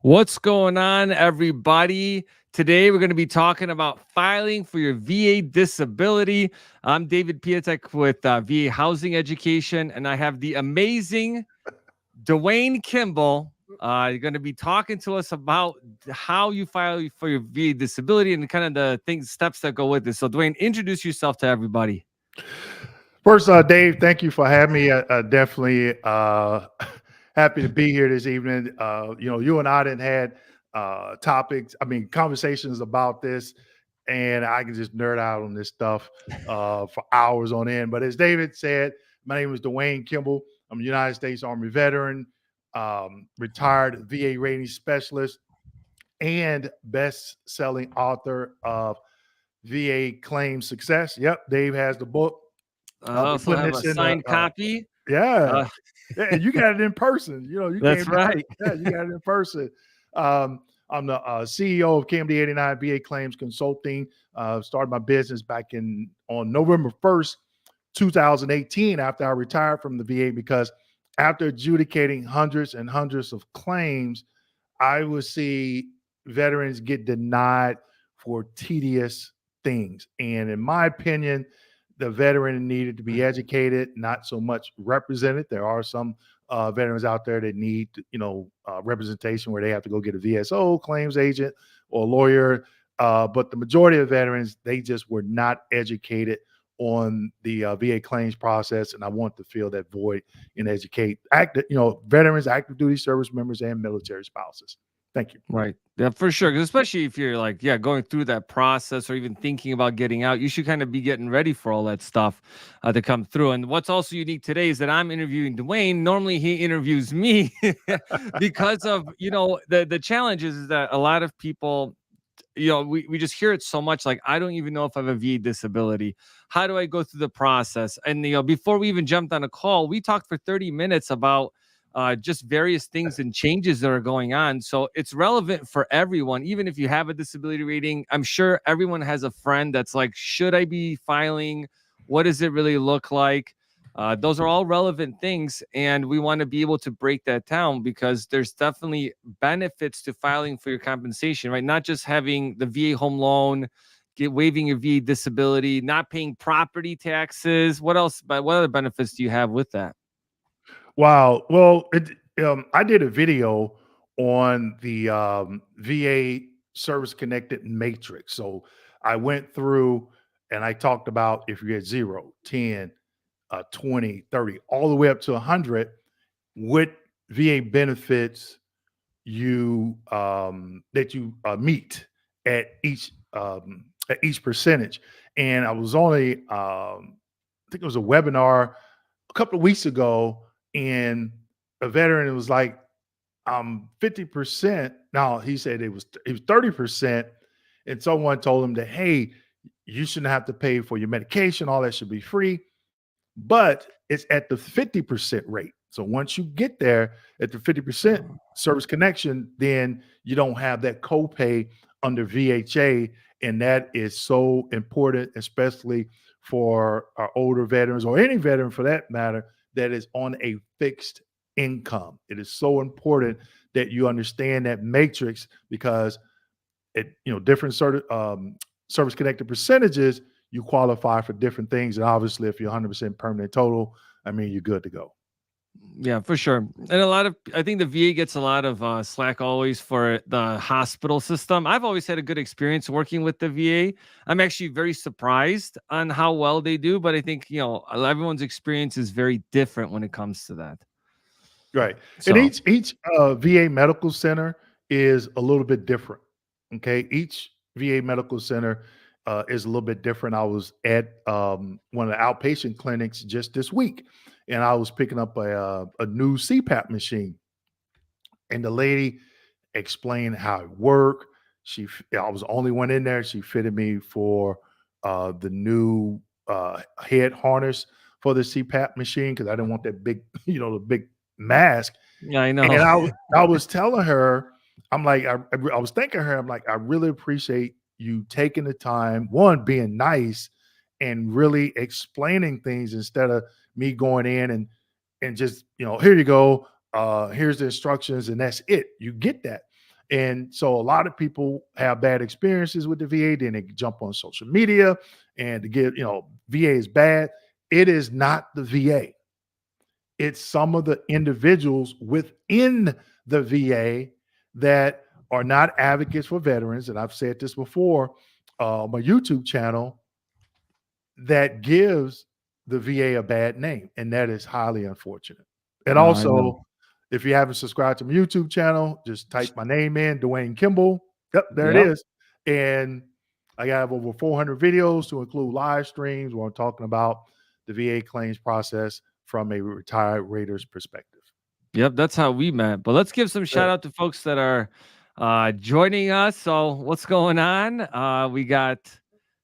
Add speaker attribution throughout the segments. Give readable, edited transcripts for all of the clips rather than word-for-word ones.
Speaker 1: What's going on, everybody? Today, we're going to be talking about filing for your VA disability. I'm David Piatek with VA Housing Education, and I have the amazing Dwayne Kimball. You're going to be talking to us about how you file for your VA disability and kind of the steps that go with it. So, Dwayne, introduce yourself to everybody.
Speaker 2: First, Dave, thank you for having me. Definitely happy to be here this evening. You and I didn't had conversations about this, and I can just nerd out on this stuff for hours on end. But as David said, my name is Dwayne Kimball. I'm a United States Army veteran, retired VA rating specialist, and best-selling author of VA Claim Success. Yep, Dave has the book.
Speaker 1: I
Speaker 2: We're
Speaker 1: also
Speaker 2: putting
Speaker 1: have a
Speaker 2: this in the
Speaker 1: signed copy.
Speaker 2: yeah.
Speaker 1: Uh,
Speaker 2: Yeah, you got it in person. You
Speaker 1: that's
Speaker 2: came down.
Speaker 1: right.
Speaker 2: Yeah, you got it in person. I'm the CEO of KMD 89 VA Claims Consulting. Started my business back on November 1st, 2018, after I retired from the VA, because after adjudicating hundreds and hundreds of claims, I would see veterans get denied for tedious things. And in my opinion, the veteran needed to be educated, not so much represented. There are some veterans out there that need, representation where they have to go get a VSO, claims agent, or lawyer. But the majority of veterans, they just were not educated on the VA claims process, and I want to fill that void and educate veterans, active duty service members, and military spouses. Thank you.
Speaker 1: Right. Yeah, for sure. 'Cause especially if you're like, yeah, going through that process or even thinking about getting out, you should kind of be getting ready for all that stuff to come through. And what's also unique today is that I'm interviewing Dwayne. Normally he interviews me because of, the challenges is that a lot of people, we just hear it so much. Like, I don't even know if I have a VA disability. How do I go through the process? And, before we even jumped on a call, we talked for 30 minutes about just various things and changes that are going on. So it's relevant for everyone, even if you have a disability rating. I'm sure everyone has a friend that's like, should I be filing? What does it really look like? Those are all relevant things. And we want to be able to break that down because there's definitely benefits to filing for your compensation, right? Not just having the VA home loan, waiving your VA disability, not paying property taxes. What else? But what other benefits do you have with that?
Speaker 2: Wow. Well, I did a video on the VA service connected matrix. So I went through and I talked about if you get 0, 10, 20, 30, all the way up to 100, what VA benefits you that you meet at each percentage. And I was only I think it was a webinar a couple of weeks ago, and a veteran was like, 50%. Now he said it was 30%. And someone told him that, hey, you shouldn't have to pay for your medication, all that should be free. But it's at the 50% rate. So once you get there at the 50% service connection, then you don't have that copay under VHA. And that is so important, especially for our older veterans or any veteran for that matter that is on a fixed income. It is so important that you understand that matrix, because different service connected percentages, you qualify for different things. And obviously, if you're 100% permanent total, you're good to go.
Speaker 1: Yeah, for sure. And I think the VA gets a lot of slack always for the hospital system. I've always had a good experience working with the VA. I'm actually very surprised on how well they do, but I think, everyone's experience is very different when it comes to that.
Speaker 2: Right. And
Speaker 1: So,
Speaker 2: each VA medical center is a little bit different. Okay. Each VA medical center is a little bit different. I was at one of the outpatient clinics just this week, and I was picking up a new CPAP machine, and the lady explained how it worked. I was the only one in there. She fitted me for the new head harness for the CPAP machine because I didn't want that big, the big mask.
Speaker 1: yeah, I know.
Speaker 2: And I was telling her, I'm like, I was thanking her. I'm like, I really appreciate you taking the time, one, being nice and really explaining things instead of me going in and just, here you go. Here's the instructions and that's it. You get that. And so a lot of people have bad experiences with the VA. Then they jump on social media and to get, VA is bad. It is not the VA. It's some of the individuals within the VA that are not advocates for veterans. And I've said this before, my YouTube channel, that gives the VA a bad name. And that is highly unfortunate. And
Speaker 1: No, I know.
Speaker 2: also, if you haven't subscribed to my YouTube channel, just type my name in, Dwayne Kimball. Yep, there it
Speaker 1: Yep.
Speaker 2: is. And I have over 400 videos to include live streams where I'm talking about the VA claims process from a retired Raiders perspective.
Speaker 1: Yep, that's how we met. But let's give some
Speaker 2: Yeah.
Speaker 1: shout out to folks that are joining us. So what's going on? We got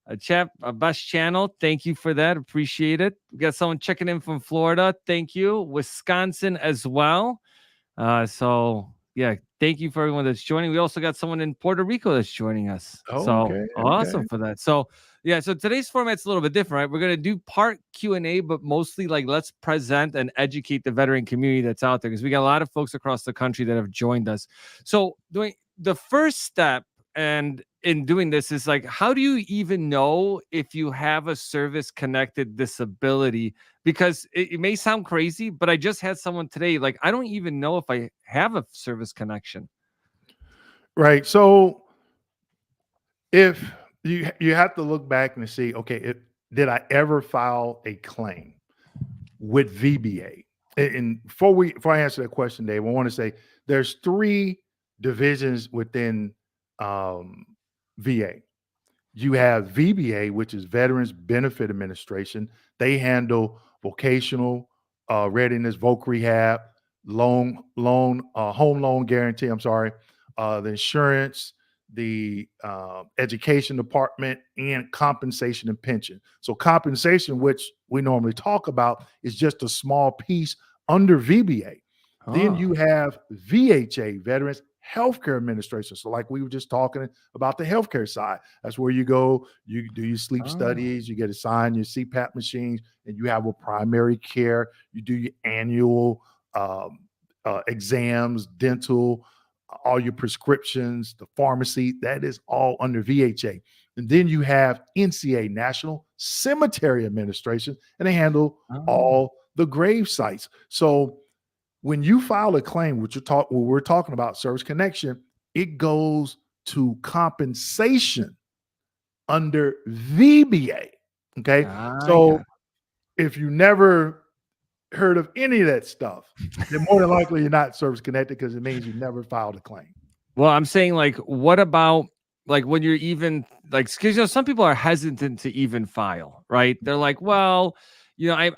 Speaker 1: a best channel. Thank you for that. Appreciate it. We got someone checking in from Florida. Thank you. Wisconsin as well. So yeah, thank you for everyone that's joining. We also got someone in Puerto Rico that's joining us.
Speaker 2: Oh,
Speaker 1: So
Speaker 2: okay.
Speaker 1: awesome for that. So yeah, so today's format's a little bit different, right? We're gonna do part Q&A, but mostly like let's present and educate the veteran community that's out there because we got a lot of folks across the country that have joined us. So doing the first step and in doing this is like, how do you even know if you have a service connected disability? Because it may sound crazy, but I just had someone today, like, I don't even know if I have a service connection.
Speaker 2: Right. So if you have to look back and see, okay, did I ever file a claim with VBA? And before I answer that question, Dave, I want to say there's three divisions within VA. You have VBA, which is Veterans Benefit Administration. They handle vocational readiness, voc rehab, home loan guarantee. I'm sorry, the insurance, the education department, and compensation and pension. So compensation, which we normally talk about, is just a small piece under VBA. Then you have VHA, Veterans Healthcare Administration. So, like we were just talking about the healthcare side, that's where you go, you do your sleep studies, you get assigned your CPAP machines, and you have a primary care. You do your annual exams, dental, all your prescriptions, the pharmacy. That is all under VHA. And then you have NCA, National Cemetery Administration, and they handle all the grave sites. So when you file a claim, when we're talking about service connection, it goes to compensation under VBA. Okay. So if you never heard of any of that stuff, then more than likely you're not service connected because it means you never filed a claim.
Speaker 1: Well, I'm saying, like, what about like when you're even like, because some people are hesitant to even file, right? They're like, well,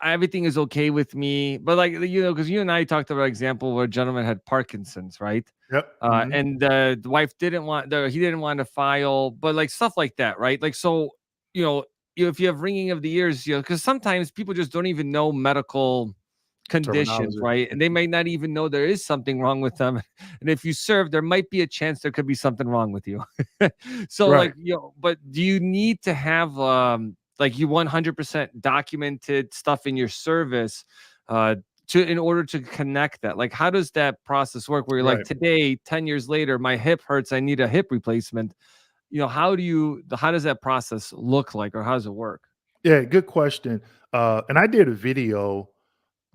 Speaker 1: everything is okay with me, but like, because you and I talked about an example where a gentleman had Parkinson's, right?
Speaker 2: Yep.
Speaker 1: And the wife he didn't want to file, but like stuff like that, right? Like, so if you have ringing of the ears, because sometimes people just don't even know medical conditions,
Speaker 2: Terminology.
Speaker 1: right? And they may not even know there is something wrong with them. And if you serve, there might be a chance there could be something wrong with you. So
Speaker 2: Right.
Speaker 1: but do you need to have like you 100% documented stuff in your service in order to connect that? Like, how does that process work where you're like,
Speaker 2: Right.
Speaker 1: today, 10 years later, my hip hurts, I need a hip replacement? How does that process look like, or how does it work?
Speaker 2: Yeah, good question. And I did a video,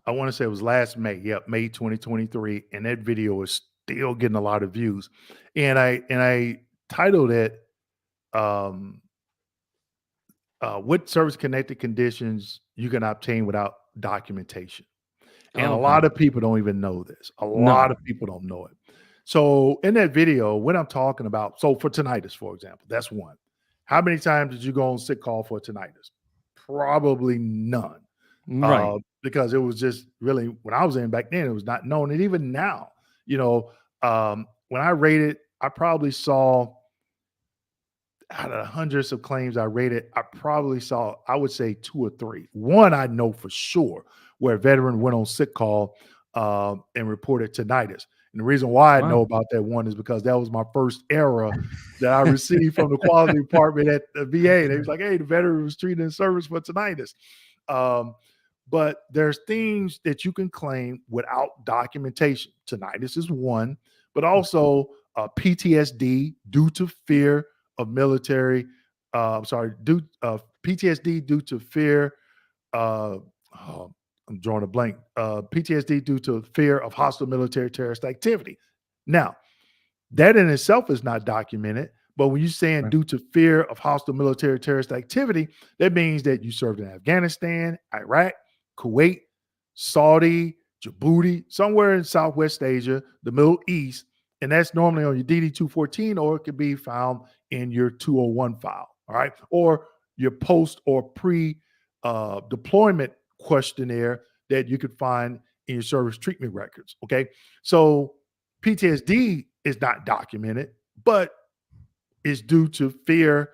Speaker 2: I want to say it was last May. Yep, May 2023. And that video is still getting a lot of views. And I titled it um what service connected conditions you can obtain without documentation. And a
Speaker 1: Okay.
Speaker 2: lot of people don't even know this. A lot
Speaker 1: No.
Speaker 2: of people don't know it. So in that video, when I'm talking about, so for tinnitus, for example, that's one. How many times did you go on sick call for tinnitus? Probably none.
Speaker 1: Right.
Speaker 2: Because it was just really, when I was in back then, it was not known. And even now, when I rated, I probably saw out of the hundreds of claims I rated, I probably saw, I would say two or three. One I know for sure where a veteran went on sick call and reported tinnitus. And the reason why I know
Speaker 1: Wow.
Speaker 2: about that one is because that was my first error that I received from the quality department at the VA. They was like, hey, the veteran was treated in service for tinnitus. But there's things that you can claim without documentation. Tinnitus is one, but also PTSD due to fear of military. PTSD due to fear. Uh, oh, I'm drawing a blank. PTSD due to fear of hostile military terrorist activity. Now, that in itself is not documented. But when you're saying
Speaker 1: Right.
Speaker 2: due to fear of hostile military terrorist activity, that means that you served in Afghanistan, Iraq, Kuwait, Saudi, Djibouti, somewhere in Southwest Asia, the Middle East, and that's normally on your DD 214, or it could be found in your 201 file. All right. Or your post or pre deployment questionnaire that you could find in your service treatment records. Okay. So PTSD is not documented, but is due to fear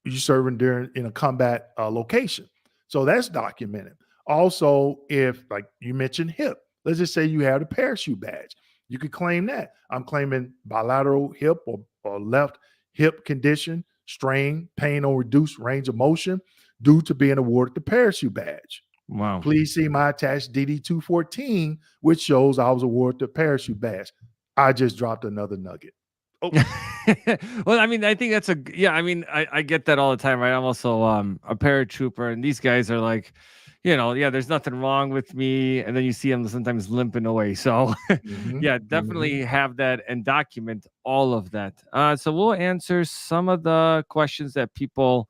Speaker 2: you serving during in a combat location. So that's documented. Also, if like you mentioned hip, let's just say you have a parachute badge, you could claim that. I'm claiming bilateral hip or left hip condition, strain, pain, or reduced range of motion due to being awarded the parachute badge.
Speaker 1: Wow.
Speaker 2: Please see my attached DD 214, which shows I was awarded the parachute badge. I just dropped another nugget. Oh,
Speaker 1: Well, I mean, I think that's yeah. I mean, I get that all the time, right? I'm also a paratrooper, and these guys are like, yeah, there's nothing wrong with me, and then you see them sometimes limping away. So,
Speaker 2: mhm,
Speaker 1: yeah,
Speaker 2: mhm.
Speaker 1: definitely have that and document all of that. So we'll answer some of the questions that people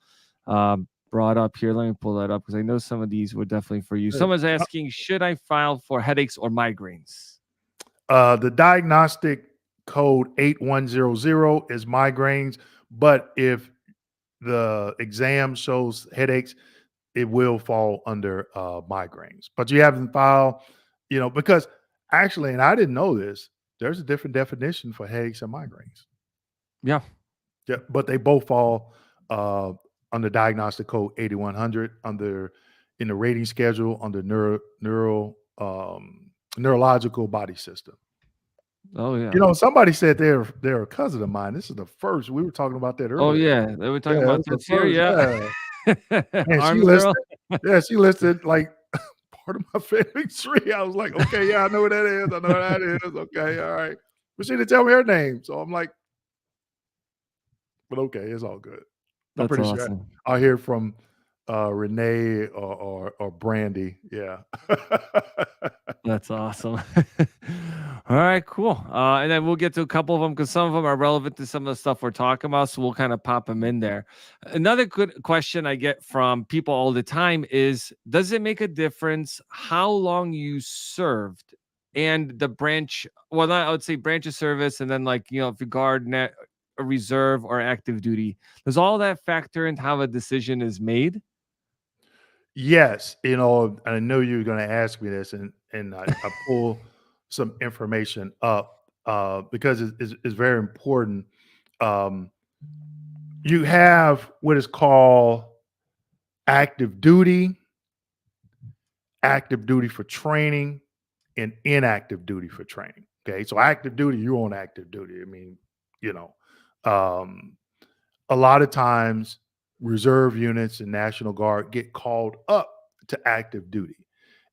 Speaker 1: brought up here. Let me pull that up because I know some of these were definitely for you.
Speaker 2: Good.
Speaker 1: Someone's asking, should I file for headaches or migraines?
Speaker 2: The diagnostic code 8100 is migraines, but if the exam shows headaches, it will fall under migraines. But you haven't filed, because actually, and I didn't know this, there's a different definition for headaches and migraines.
Speaker 1: Yeah.
Speaker 2: Yeah, but they both fall uh, under diagnostic code 8100 under in the rating schedule under neurological body system.
Speaker 1: Oh yeah.
Speaker 2: Somebody said they're a cousin of mine. This is the first. We were talking about that
Speaker 1: Oh,
Speaker 2: earlier.
Speaker 1: yeah, they were
Speaker 2: Yeah,
Speaker 1: talking
Speaker 2: that
Speaker 1: about
Speaker 2: was the
Speaker 1: this here,
Speaker 2: first.
Speaker 1: yeah.
Speaker 2: Yeah, and she
Speaker 1: Army girl?
Speaker 2: listed. Yeah, she listed like part of my family tree. I was like, okay, yeah, I know what that is. I know what that is. Okay, all right. But she didn't tell me her name, so I'm like, but okay, it's all good. I'm
Speaker 1: That's
Speaker 2: pretty sure
Speaker 1: awesome.
Speaker 2: I'll hear from Renee or Brandy. Yeah.
Speaker 1: That's awesome. All right, cool. And then we'll get to a couple of them because some of them are relevant to some of the stuff we're talking about, so we'll kind of pop them in there. Another good question I get from people all the time is, does it make a difference how long you served and the branch? Well, not, I would say branch of service, and then like if you guard, net, a reserve, or active duty. Does all that factor into how a decision is made?
Speaker 2: Yes, I know you were going to ask me this, and I pull some information up because it's very important. Um, you have what is called active duty, active duty for training, and inactive duty for training. Okay, so active duty, you're on active duty. I mean, you know, um, a lot of times reserve units and National Guard get called up to active duty.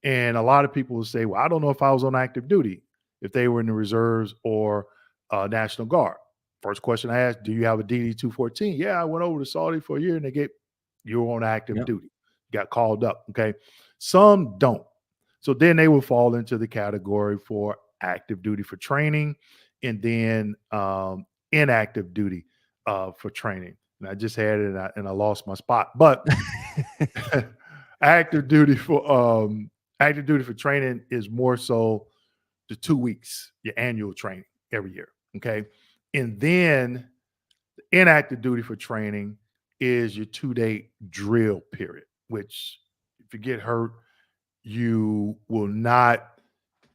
Speaker 2: And a lot of people will say, well, I don't know if I was on active duty, if they were in the reserves or National Guard. First question I asked, do you have a DD 214? Yeah, I went over to Saudi for a year and you were on active
Speaker 1: Yep.
Speaker 2: duty, got called up. Okay. Some don't. So then they will fall into the category for active duty for training and then inactive duty for training. And I just had it and I lost my spot. But active duty for training is more so the 2 weeks, your annual training every year. Okay. And then inactive duty for training is your 2-day drill period, which if you get hurt, you will not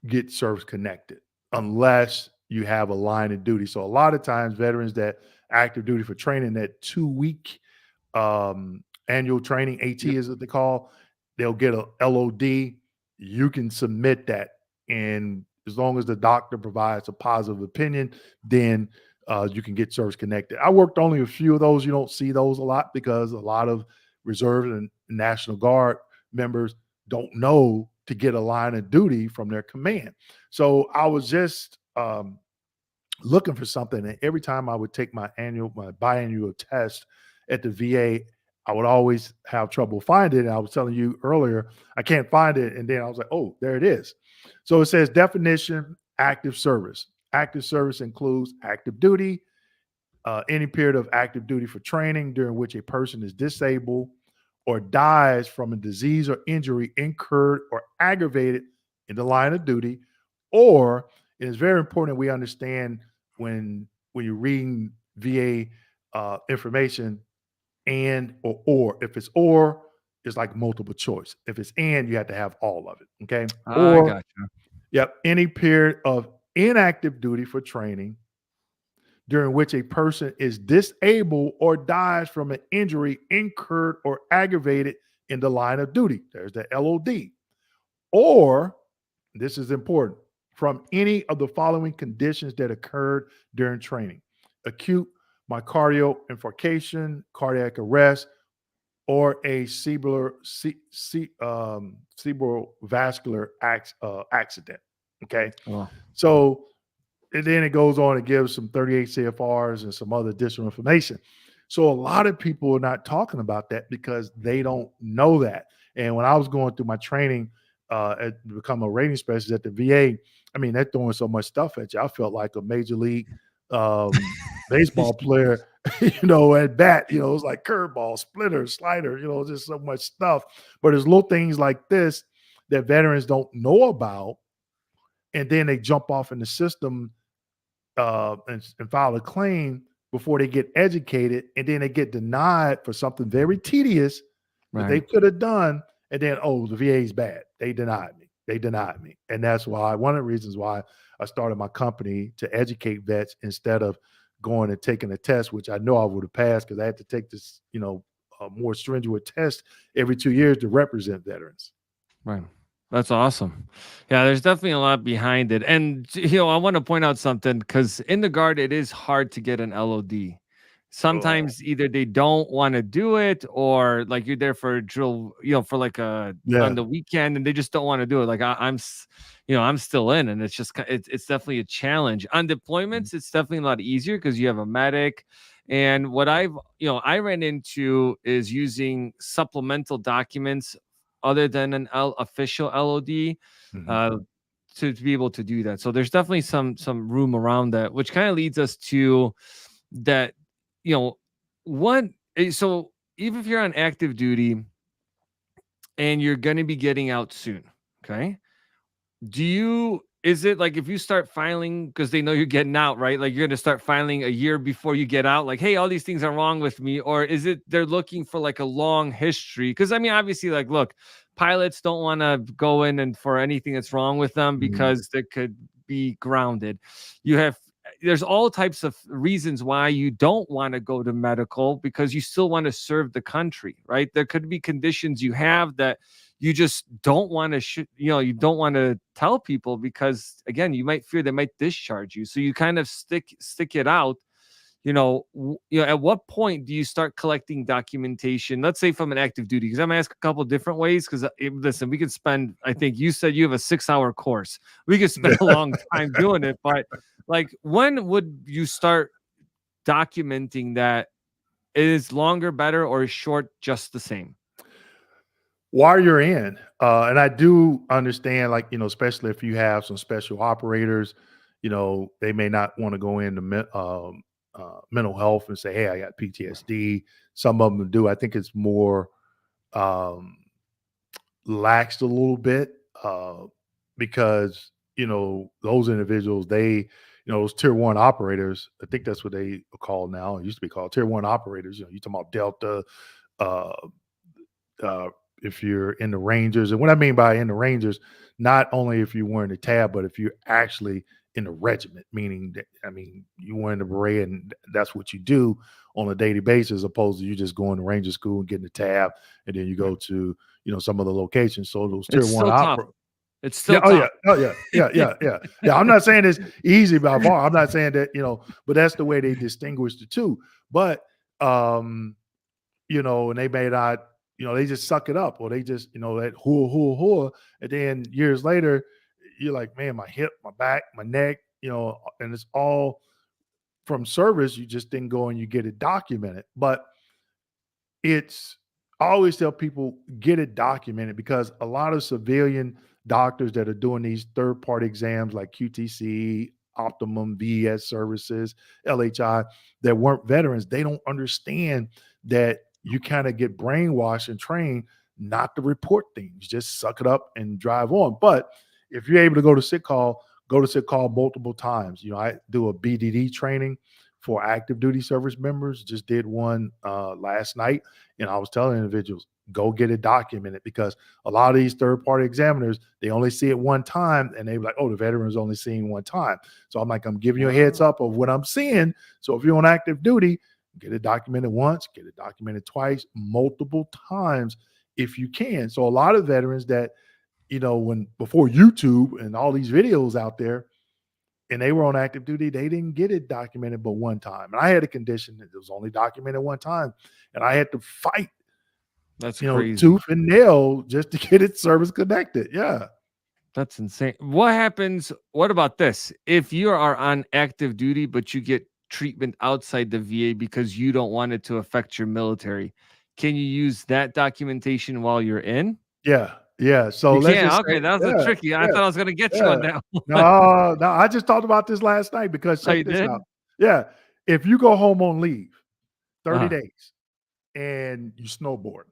Speaker 2: get service connected unless you have a line of duty. So a lot of times veterans that active duty for training, that 2-week annual training, AT
Speaker 1: Yep.
Speaker 2: is what they call, they'll get a LOD. You can submit that. And as long as the doctor provides a positive opinion, then you can get service connected. I worked only a few of those. You don't see those a lot because a lot of reserve and National Guard members don't know to get a line of duty from their command. So I was just looking for something. And every time I would take my biannual test at the VA, I would always have trouble finding it. And I was telling you earlier, I can't find it. And then I was like, oh, there it is. So it says definition, active service. Active service includes active duty, any period of active duty for training during which a person is disabled or dies from a disease or injury incurred or aggravated in the line of duty. Or it is very important we understand when you're reading VA information, and or. If it's or, it's like multiple choice. If it's and, you have to have all of it. Okay.
Speaker 1: I
Speaker 2: Or,
Speaker 1: got you.
Speaker 2: yep, any period of inactive duty for training during which a person is disabled or dies from an injury incurred or aggravated in the line of duty. There's the LOD. Or, this is important, from any of the following conditions that occurred during training: acute myocardial infarction, cardiac arrest, or a cerebrovascular accident. Okay.
Speaker 1: Oh,
Speaker 2: So, and then it goes on and gives some 38 CFRs and some other additional information. So a lot of people are not talking about that because they don't know that. And when I was going through my training to become a rating specialist at the VA, I mean, they're throwing so much stuff at you. I felt like a major league baseball player, at bat. It was like curveball, splitter, slider, just so much stuff. But there's little things like this that veterans don't know about. And then they jump off in the system and file a claim before they get educated, and then they get denied for something very tedious that they
Speaker 1: right.
Speaker 2: could have done, and then the VA's bad. They denied me, and that's why one of the reasons why I started my company, to educate vets instead of going and taking a test, which I know I would have passed because I had to take this, a more stringent test every 2 years to represent veterans.
Speaker 1: Right. That's awesome. Yeah, there's definitely a lot behind it. And I want to point out something because in the guard, it is hard to get an LOD.
Speaker 2: Oh,
Speaker 1: Sometimes either they don't want to do it, or like you're there for a drill, for like a on
Speaker 2: yeah.
Speaker 1: the weekend, and they just don't want to do it. Like I'm still in, and it's just it's definitely a challenge. On
Speaker 2: Mhm.
Speaker 1: deployments, it's definitely a lot easier because you have a medic. And what I ran into is using supplemental documents other than an official LOD,
Speaker 2: Mhm.
Speaker 1: uh, to be able to do that. So there's definitely some room around that, which kind of leads us to that. You know, what? So even if you're on active duty and you're going to be getting out soon, okay? Is it like if you start filing because they know you're getting out, right? Like you're going to start filing a year before you get out, like, hey, all these things are wrong with me? Or is it they're looking for like a long history? Because I mean, obviously, like, look, pilots don't want to go in and for anything that's wrong with them
Speaker 2: Mhm.
Speaker 1: because they could be grounded. There's all types of reasons why you don't want to go to medical because you still want to serve the country, right? There could be conditions you have that you just don't want to you don't want to tell people because again you might fear they might discharge you, so you kind of stick it out. At what point do you start collecting documentation, let's say from an active duty? Because I'm gonna ask a couple different ways because listen, we could spend, I think you said you have a 6-hour course, we could spend a long time doing it, but like when would you start documenting that? Is longer better or is short just the same?
Speaker 2: While you're in, and I do understand, like, especially if you have some special operators, they may not want to go into mental health and say, hey, I got PTSD. Some of them do. I think it's more um, laxed a little bit because, those individuals, those tier one operators, I think that's what they are called now. It used to be called tier one operators. You talking about Delta, uh, uh, if you're in the Rangers. And what I mean by in the Rangers, not only if you're wearing the tab, but if you're actually in the regiment, meaning that, I mean, you wearing the beret and that's what you do on a daily basis, opposed to you just going to Ranger school and getting the tab, and then you
Speaker 1: Right.
Speaker 2: go to, some of the locations. So those tier
Speaker 1: It's
Speaker 2: one
Speaker 1: still tough.
Speaker 2: opera.
Speaker 1: It's
Speaker 2: Yeah.
Speaker 1: still
Speaker 2: Oh yeah.
Speaker 1: tough.
Speaker 2: Oh yeah. Yeah. Yeah. Yeah. Yeah. I'm not saying it's easy by far. I'm not saying that, but that's the way they distinguish the two. But um, and they may not, they just suck it up, or they just, that hoo hoo hoo, and then years later, you're like, man, my hip, my back, my neck, and it's all from service, you just didn't go and you get it documented. But it's I always tell people get it documented because a lot of civilian doctors that are doing these third party exams like QTC, Optimum, VES services, LHI that weren't veterans, they don't understand that you kind of get brainwashed and trained not to report things, just suck it up and drive on. But if you're able to go to sick call multiple times. I do a BDD training for active duty service members. Just did one last night, and I was telling individuals go get it documented because a lot of these third party examiners they only see it one time, and they're like, "Oh, the veteran's only seeing one time." So I'm like, I'm giving you a heads up of what I'm seeing. So if you're on active duty, get it documented once, get it documented twice, multiple times if you can. So a lot of veterans that when before YouTube and all these videos out there, and they were on active duty, they didn't get it documented but one time. And I had a condition that it was only documented one time. And I had to fight,
Speaker 1: That's crazy.
Speaker 2: tooth and nail just to get it service connected. Yeah.
Speaker 1: That's insane. What about this? If you are on active duty, but you get treatment outside the VA because you don't want it to affect your military, can you use that documentation while you're in?
Speaker 2: Yeah. Yeah. So
Speaker 1: You
Speaker 2: let's
Speaker 1: can't.
Speaker 2: just
Speaker 1: Okay,
Speaker 2: say,
Speaker 1: that's a
Speaker 2: yeah,
Speaker 1: tricky. I
Speaker 2: yeah,
Speaker 1: thought I was gonna get you
Speaker 2: yeah.
Speaker 1: on that one.
Speaker 2: No, no, I just talked about this last night because
Speaker 1: Oh,
Speaker 2: check
Speaker 1: you
Speaker 2: this
Speaker 1: did?
Speaker 2: out. Yeah. If you go home on leave 30
Speaker 1: Uh-huh.
Speaker 2: days and you snowboard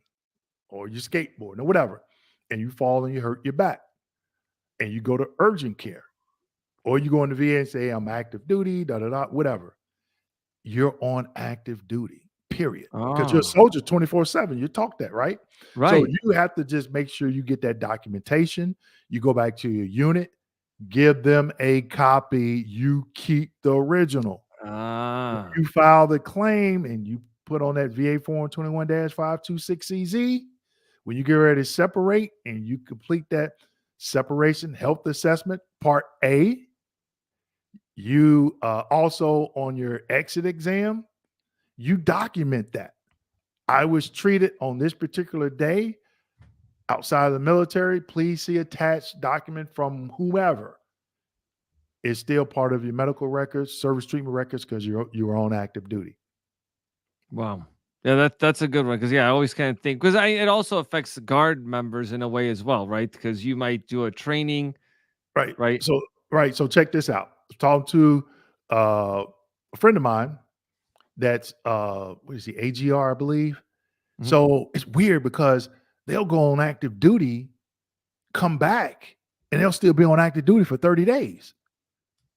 Speaker 2: or you skateboard or whatever, and you fall and you hurt your back and you go to urgent care or you go in the VA and say, I'm active duty, da da da, whatever. You're on active duty, period. Because you're a
Speaker 1: Oh,
Speaker 2: soldier 24/7. You talk that, right? So
Speaker 1: right.
Speaker 2: you have to just make sure you get that documentation. You go back to your unit, give them a copy, you keep the original. When
Speaker 1: Ah.
Speaker 2: you file the claim and you put on that VA form 21-526CZ, when you get ready to separate and you complete that separation health assessment, part A, you also on your exit exam, you document that. I was treated on this particular day outside of the military. Please see attached document from whomever. It's still part of your medical records, service treatment records, because you're on active duty.
Speaker 1: Wow. Yeah, that's a good one because I always kind of think because it also affects guard members in a way as well, right? Because you might do a training,
Speaker 2: Right.
Speaker 1: right?
Speaker 2: So check this out. Talk to a friend of mine that's what is he, AGR, I believe.
Speaker 1: Mhm.
Speaker 2: So it's weird because they'll go on active duty, come back, and they'll still be on active duty for 30 days.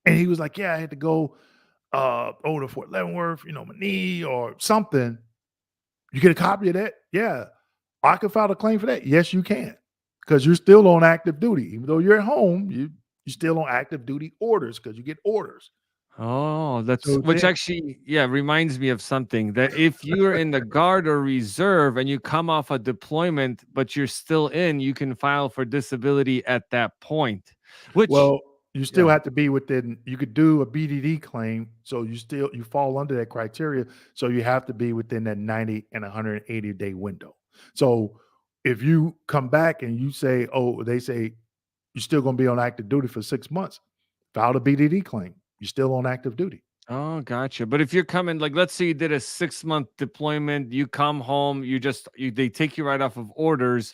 Speaker 2: And he was like, yeah, I had to go over to Fort Leavenworth, my knee or something. You get a copy of that? Yeah. I can file a claim for that. Yes, you can. Because you're still on active duty. Even though you're at home, you're still on active duty orders because you get orders.
Speaker 1: Oh, that's
Speaker 2: So
Speaker 1: which
Speaker 2: then,
Speaker 1: actually, reminds me of something that if you're in the guard or reserve and you come off a deployment, but you're still in, you can file for disability at that point. Which,
Speaker 2: well, you still
Speaker 1: yeah.
Speaker 2: have to be within, you could do a BDD claim. So you fall under that criteria. So you have to be within that 90 and 180-day window. So if you come back and you say, oh, they say you're still going to be on active duty for 6 months, file a BDD claim. You're still on active duty.
Speaker 1: Oh, gotcha. But if you're coming, like, let's say you did a 6-month deployment, you come home, they take you right off of orders,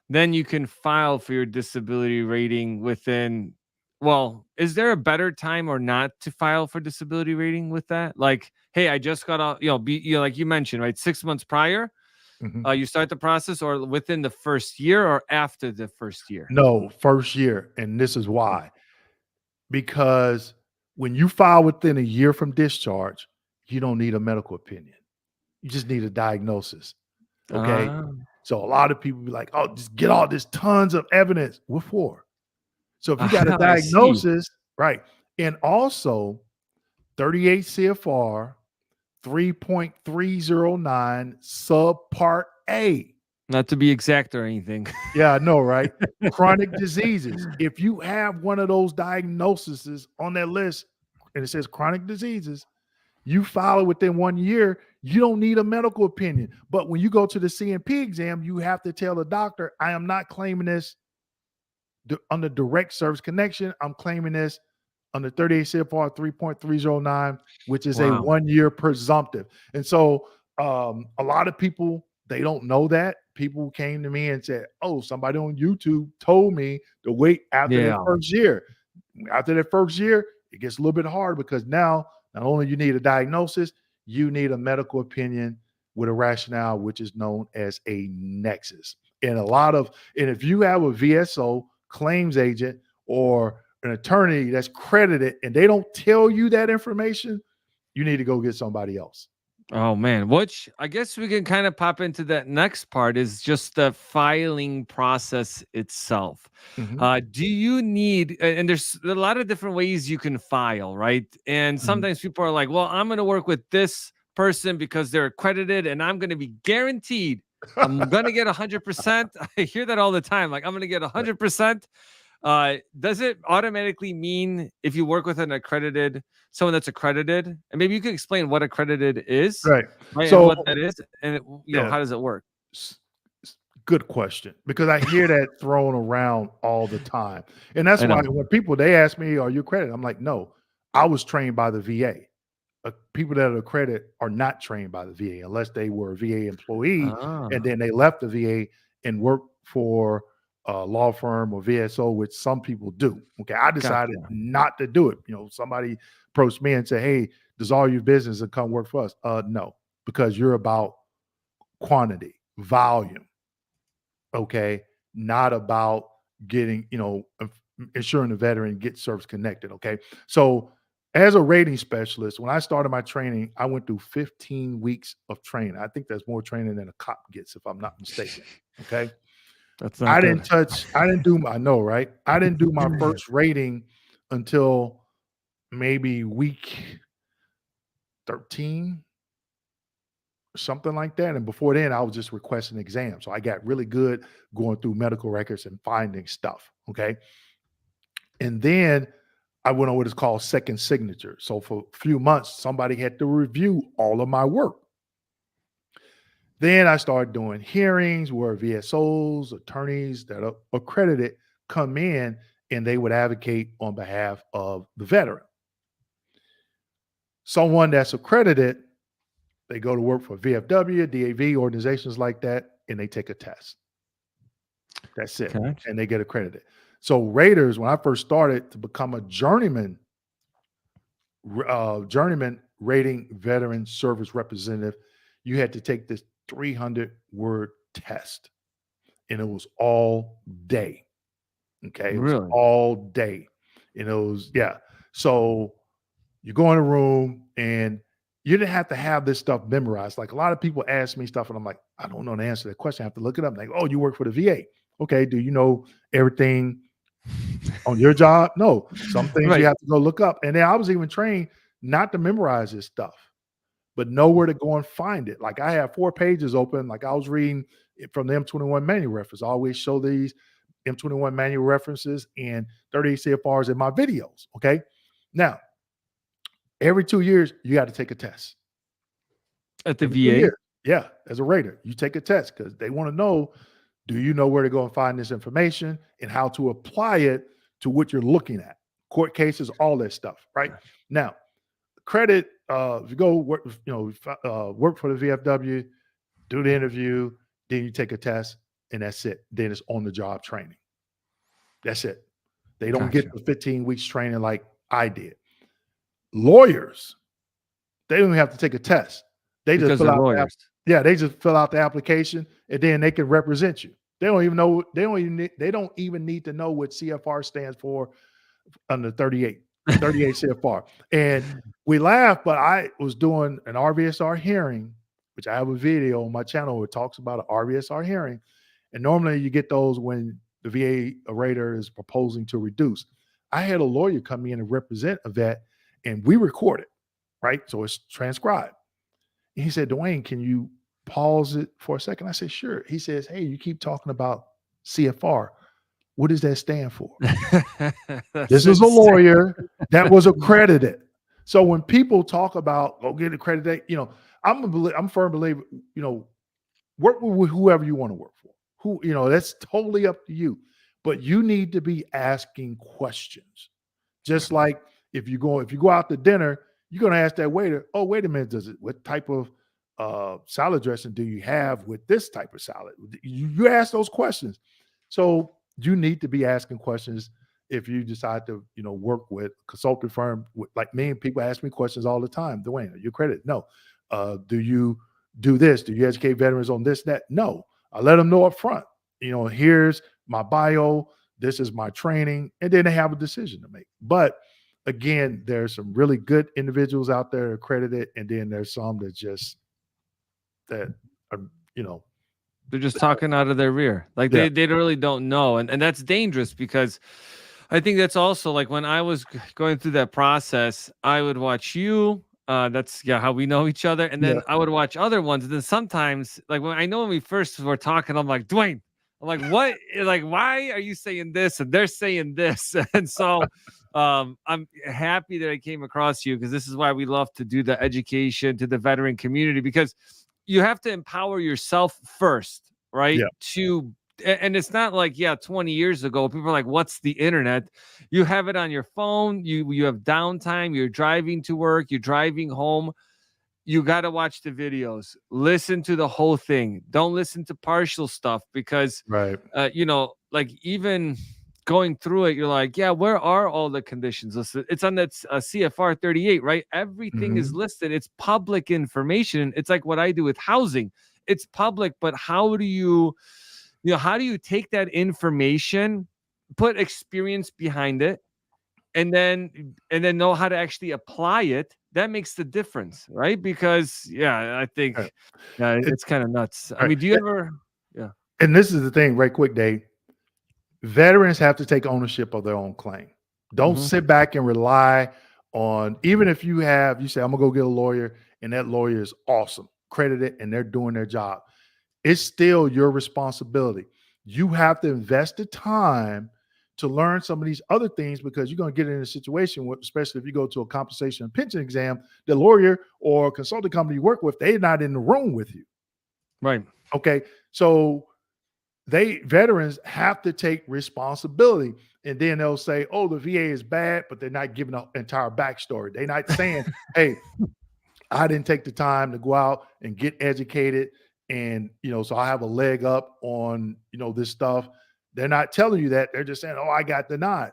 Speaker 1: then you can file for your disability rating within. Well, is there a better time or not to file for disability rating with that? Like, hey, I just got off, like you mentioned, right? 6 months prior,
Speaker 2: Mhm.
Speaker 1: you start the process, or within the first year, or after the first year.
Speaker 2: No, first year. And this is
Speaker 1: Oh.
Speaker 2: why. Because when you file within a year from discharge, you don't need a medical opinion. You just need a diagnosis. Okay.
Speaker 1: Ah,
Speaker 2: So a lot of people be like, oh, just get all this tons of evidence. What for? So if you got a
Speaker 1: I see.
Speaker 2: diagnosis, right? And also 38 CFR 3.309 subpart A.
Speaker 1: Not to be exact or anything.
Speaker 2: Yeah, I know, right? Chronic diseases. If you have one of those diagnoses on that list and it says chronic diseases, you file it within 1 year, you don't need a medical opinion. But when you go to the CMP exam, you have to tell the doctor, I am not claiming this under direct service connection. I'm claiming this under 38 CFR 3.309, which is a
Speaker 1: Wow.
Speaker 2: 1-year presumptive. And so a lot of people, they don't know that. People came to me and said, oh, somebody on YouTube told me to wait after that
Speaker 1: Yeah.
Speaker 2: first year. After that first year, it gets a little bit hard because now not only you need a diagnosis, you need a medical opinion with a rationale, which is known as a nexus. And if you have a VSO, claims agent, or an attorney that's credited and they don't tell you that information, you need to go get somebody else.
Speaker 1: Oh man, which I guess we can kind of pop into that next part is just the filing process itself.
Speaker 2: Mhm,
Speaker 1: Do you need, and there's a lot of different ways you can file, right? And
Speaker 2: mhm.
Speaker 1: sometimes people are like, well, I'm going to work with this person because they're accredited and I'm going to be guaranteed I'm going to get 100%. I hear that all the time. Like, I'm going to get
Speaker 2: Right.
Speaker 1: 100%. Does it automatically mean if you work with someone that's accredited, and maybe you could explain what accredited is,
Speaker 2: Right.
Speaker 1: right, and
Speaker 2: So,
Speaker 1: what that is, and
Speaker 2: yeah,
Speaker 1: how does it work?
Speaker 2: s- good question because I hear that thrown around all the time. And that's
Speaker 1: I
Speaker 2: why
Speaker 1: know.
Speaker 2: when people they ask me, are you accredited? I'm like, no, I was trained by the VA. People that are accredited are not trained by the VA unless they were a VA employee and
Speaker 1: Ah,
Speaker 2: then they left the VA and worked for a law firm or VSO, which some people do. Okay, I decided
Speaker 1: gotcha.
Speaker 2: not to do it. Somebody approached me and said, "Hey, does all your business and come work for us?" No, because you're about quantity, volume. Okay, not about getting ensuring the veteran gets service connected. Okay, so as a rating specialist, when I started my training, I went through 15 weeks of training. I think that's more training than a cop gets, if I'm not mistaken. Okay,
Speaker 1: That's not good.
Speaker 2: I know, right? I didn't do my first rating until maybe week 13, something like that. And before then, I was just requesting exams. So I got really good going through medical records and finding stuff. Okay. And then I went on what is called second signature. So for a few months, somebody had to review all of my work. Then I started doing hearings where VSOs, attorneys that are accredited come in and they would advocate on behalf of the veteran. Someone that's accredited, they go to work for VFW, DAV, organizations like that, and they take a test. That's it.
Speaker 1: Gotcha.
Speaker 2: And they get accredited. So Raiders, when I first started to become a journeyman rating veteran service representative, you had to take this 300-word test, and it was all day. Okay, it was
Speaker 1: Really?
Speaker 2: all day, and it was yeah. So you go in a room, and you didn't have to have this stuff memorized. Like a lot of people ask me stuff, and I'm like, I don't know the answer to that question. I have to look it up. Like, oh, you work for the VA. Okay, do you know everything on your job? No, some things you
Speaker 1: Right.
Speaker 2: have to go look up. And then I was even trained not to memorize this stuff, but know where to go and find it. Like I have 4 pages open, like I was reading it from the M21 manual reference. I always show these M21 manual references and 38 CFRs in my videos. Okay. Now, every 2 years, you got to take a test.
Speaker 1: At the
Speaker 2: Every 2
Speaker 1: VA?
Speaker 2: years. Yeah, as a rater, you take a test because they want to know, do you know where to go and find this information and how to apply it to what you're looking at? Court cases, all that stuff, right? Now, credit, if you go work, work for the VFW, do the interview, then you take a test, and that's it. Then it's on the job training. That's it. They don't get
Speaker 1: Gotcha.
Speaker 2: the 15 weeks training like I did. Lawyers, they don't even have to take a test. They just
Speaker 1: Because
Speaker 2: fill
Speaker 1: they're
Speaker 2: out
Speaker 1: lawyers.
Speaker 2: they just fill out the application and then they can represent you. They don't even need to know what CFR stands for under 38 CFR. And we laugh, but I was doing an RVSR hearing, which I have a video on my channel where it talks about an RVSR hearing. And normally you get those when the VA rater is proposing to reduce. I had a lawyer come in and represent a vet, and we record it, right? So it's transcribed. And he said, Dwayne, can you pause it for a second? I said, sure. He says, hey, you keep talking about CFR. What does that stand for?
Speaker 1: That's
Speaker 2: This is a
Speaker 1: insane.
Speaker 2: lawyer that was accredited. So when people talk about go get accredited, I'm a firm believer, work with whoever you want to work for. That's totally up to you. But you need to be asking questions. Just like if you go out to dinner, you're going to ask that waiter, oh, wait a minute, what type of salad dressing do you have with this type of salad? You ask those questions. So you need to be asking questions if you decide to, work with a consulting firm. Like me, people ask me questions all the time. Dwayne, are you accredited? No. Do you do this? Do you educate veterans on this, that? No. I let them know up front. Here's my bio. This is my training, and then they have a decision to make. But again, there's some really good individuals out there accredited, and then there's some that are,
Speaker 1: they're just talking out of their rear. Like
Speaker 2: Yeah.
Speaker 1: they really don't know. And that's dangerous, because I think that's also like when I was going through that process, I would watch you. That's how we know each other. And
Speaker 2: Yeah.
Speaker 1: then I would watch other ones. And then sometimes, like when we first were talking, I'm like, Dwayne, I'm like, what? Like, why are you saying this? And they're saying this. And so I'm happy that I came across you, because this is why we love to do the education to the veteran community, because you have to empower yourself first, right?
Speaker 2: Yeah.
Speaker 1: And it's not like 20 years ago people are like, what's the internet? You have it on your phone. You have downtime. You're driving to work. You're driving home. You got to watch the videos. Listen to the whole thing. Don't listen to partial stuff, because
Speaker 2: Right.
Speaker 1: like even going through it, you're like, where are all the conditions listed? It's on that CFR 38, right? Everything is
Speaker 2: Mhm.
Speaker 1: listed. It's public information. It's like what I do with housing. It's public, but how do you take that information, put experience behind it, and then know how to actually apply it? That makes the difference, right? Because I
Speaker 2: Right.
Speaker 1: think
Speaker 2: It
Speaker 1: it's kind of nuts. I
Speaker 2: right.
Speaker 1: mean, do you ever? Yeah.
Speaker 2: And this is the thing, right quick, Dave. Veterans have to take ownership of their own claim. Don't
Speaker 1: Mhm.
Speaker 2: sit back and rely on, even if you say, I'm gonna go get a lawyer, and that lawyer is awesome, credited, and they're doing their job. It's still your responsibility. You have to invest the time to learn some of these other things, because you're going to get in a situation where, especially if you go to a compensation and pension exam, the lawyer or consulting company you work with, they're not in the room with you.
Speaker 1: Right.
Speaker 2: Okay. So veterans have to take responsibility, and then they'll say, oh, the VA is bad, but they're not giving an entire backstory. They're not saying, hey, I didn't take the time to go out and get educated, and so I have a leg up on this stuff. They're not telling you that. They're just saying, oh, I got denied.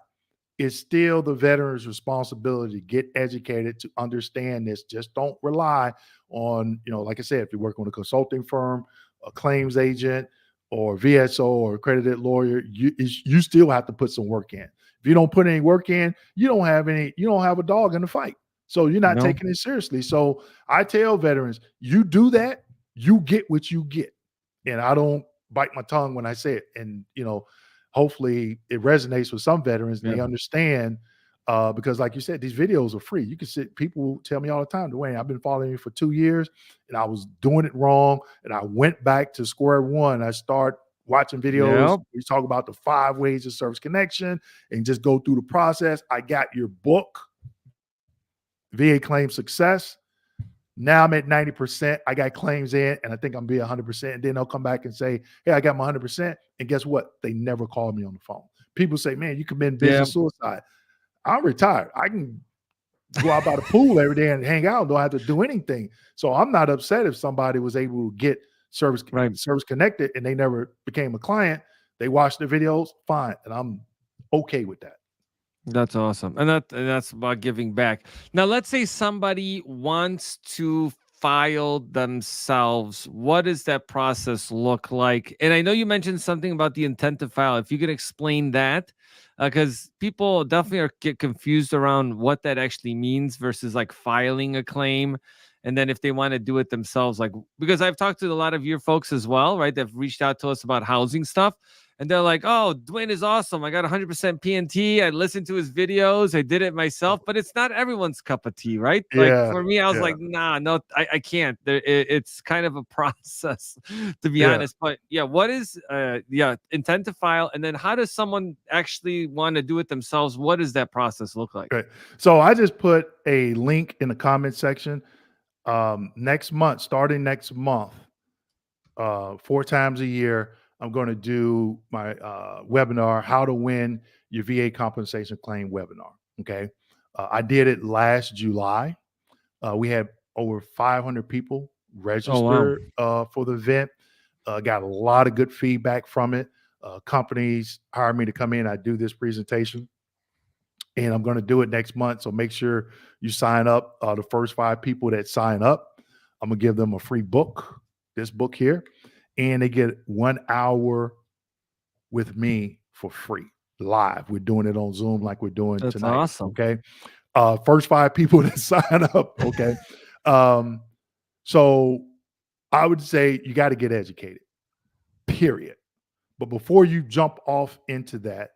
Speaker 2: It's still the veteran's responsibility to get educated, to understand this. Just don't rely on, like I said, if you work on a consulting firm, a claims agent, or VSO or accredited lawyer, you still have to put some work in. If you don't put any work in, you don't have a dog in the fight. So you're not
Speaker 1: No.
Speaker 2: taking it seriously. So I tell veterans, you do that, you get what you get. And I don't bite my tongue when I say it. And hopefully it resonates with some veterans and
Speaker 1: Yeah.
Speaker 2: they understand, because like you said, these videos are free. You can sit, people tell me all the time, Dwayne, I've been following you for 2 years and I was doing it wrong. And I went back to square one. I start watching videos.
Speaker 1: Yep.
Speaker 2: We talk about the 5 ways of service connection and just go through the process. I got your book, VA Claim Success. Now I'm at 90%. I got claims in, and I think I'm be 100%. And then they'll come back and say, hey, I got my 100%. And guess what? They never call me on the phone. People say, man, you commit
Speaker 1: Yeah.
Speaker 2: business suicide. I'm retired. I can go out by the pool every day and hang out. Don't have to do anything. So I'm not upset if somebody was able to get service
Speaker 1: Right.
Speaker 2: connected and they never became a client. They watched the videos, fine. And I'm okay with that.
Speaker 1: That's awesome. And that's about giving back. Now, let's say somebody wants to file themselves. What does that process look like? And I know you mentioned something about the intent to file. If you could explain that, because people definitely get confused around what that actually means versus like filing a claim. And then if they want to do it themselves, like, because I've talked to a lot of your folks as well, right? They've reached out to us about housing stuff. And they're like, oh, Dwayne is awesome. I got 100% PNT. I listened to his videos. I did it myself, but it's not everyone's cup of tea, right? Like
Speaker 2: Yeah.
Speaker 1: for me, I was
Speaker 2: Yeah.
Speaker 1: like, nah, no, I can't. It's kind of a process, to be
Speaker 2: Yeah.
Speaker 1: honest. But what is, intent to file? And then how does someone actually want to do it themselves? What does that process look like?
Speaker 2: Right. So I just put a link in the comment section. Next month, starting next month, 4 times a year, I'm going to do my webinar, How to Win Your VA Compensation Claim webinar. Okay. I did it last July. We had over 500 people
Speaker 1: Oh wow.
Speaker 2: register for the event. Got a lot of good feedback from it. Companies hired me to come in. I do this presentation, and I'm going to do it next month. So make sure you sign up. The first 5 people that sign up, I'm going to give them a free book, this book here, and they get 1 hour with me for free live. We're doing it on Zoom like we're doing
Speaker 1: That's
Speaker 2: tonight.
Speaker 1: awesome.
Speaker 2: Okay. First 5 people that sign up. Okay. Um, so I would say you got to get educated, period. But before you jump off into that,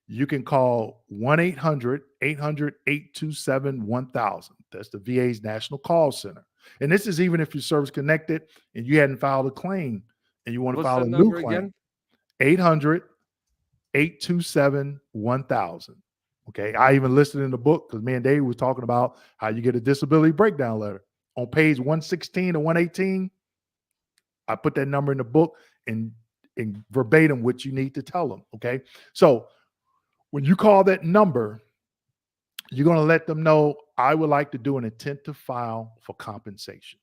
Speaker 2: you can call 1-800-800-827-1000. That's the VA's National Call Center. And this is even if you're service connected and you hadn't filed a claim and you want to
Speaker 1: What's
Speaker 2: file
Speaker 1: the
Speaker 2: a new
Speaker 1: number
Speaker 2: claim.
Speaker 1: again?
Speaker 2: 800-827-1000. Okay. I even listed in the book because me and Dave was talking about how you get a disability breakdown letter. On page 116 to 118, I put that number in the book and verbatim what you need to tell them. Okay. So when you call that number, you're going to let them know I would like to do an intent to file for compensation.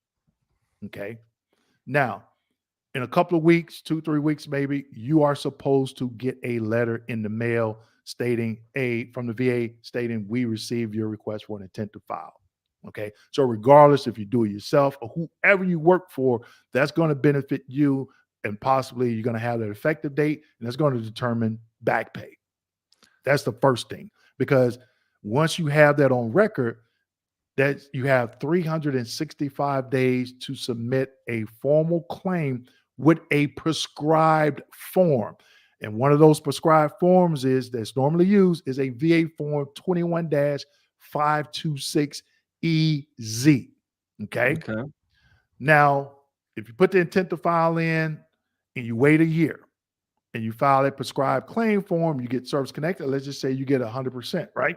Speaker 2: Okay. Now, in a couple of weeks, 2-3 weeks, maybe, you are supposed to get a letter in the mail stating from the VA stating we received your request for an intent to file. Okay. So regardless if you do it yourself or whoever you work for, that's going to benefit you. And possibly you're going to have that effective date, and that's going to determine back pay. That's the first thing, because once you have that on record, that you have 365 days to submit a formal claim with a prescribed form. And one of those prescribed forms that's normally used is a VA form 21-526EZ. Okay.
Speaker 1: Okay.
Speaker 2: Now, if you put the intent to file in and you wait a year and you file a prescribed claim form, you get service connected. Let's just say you get 100%, right?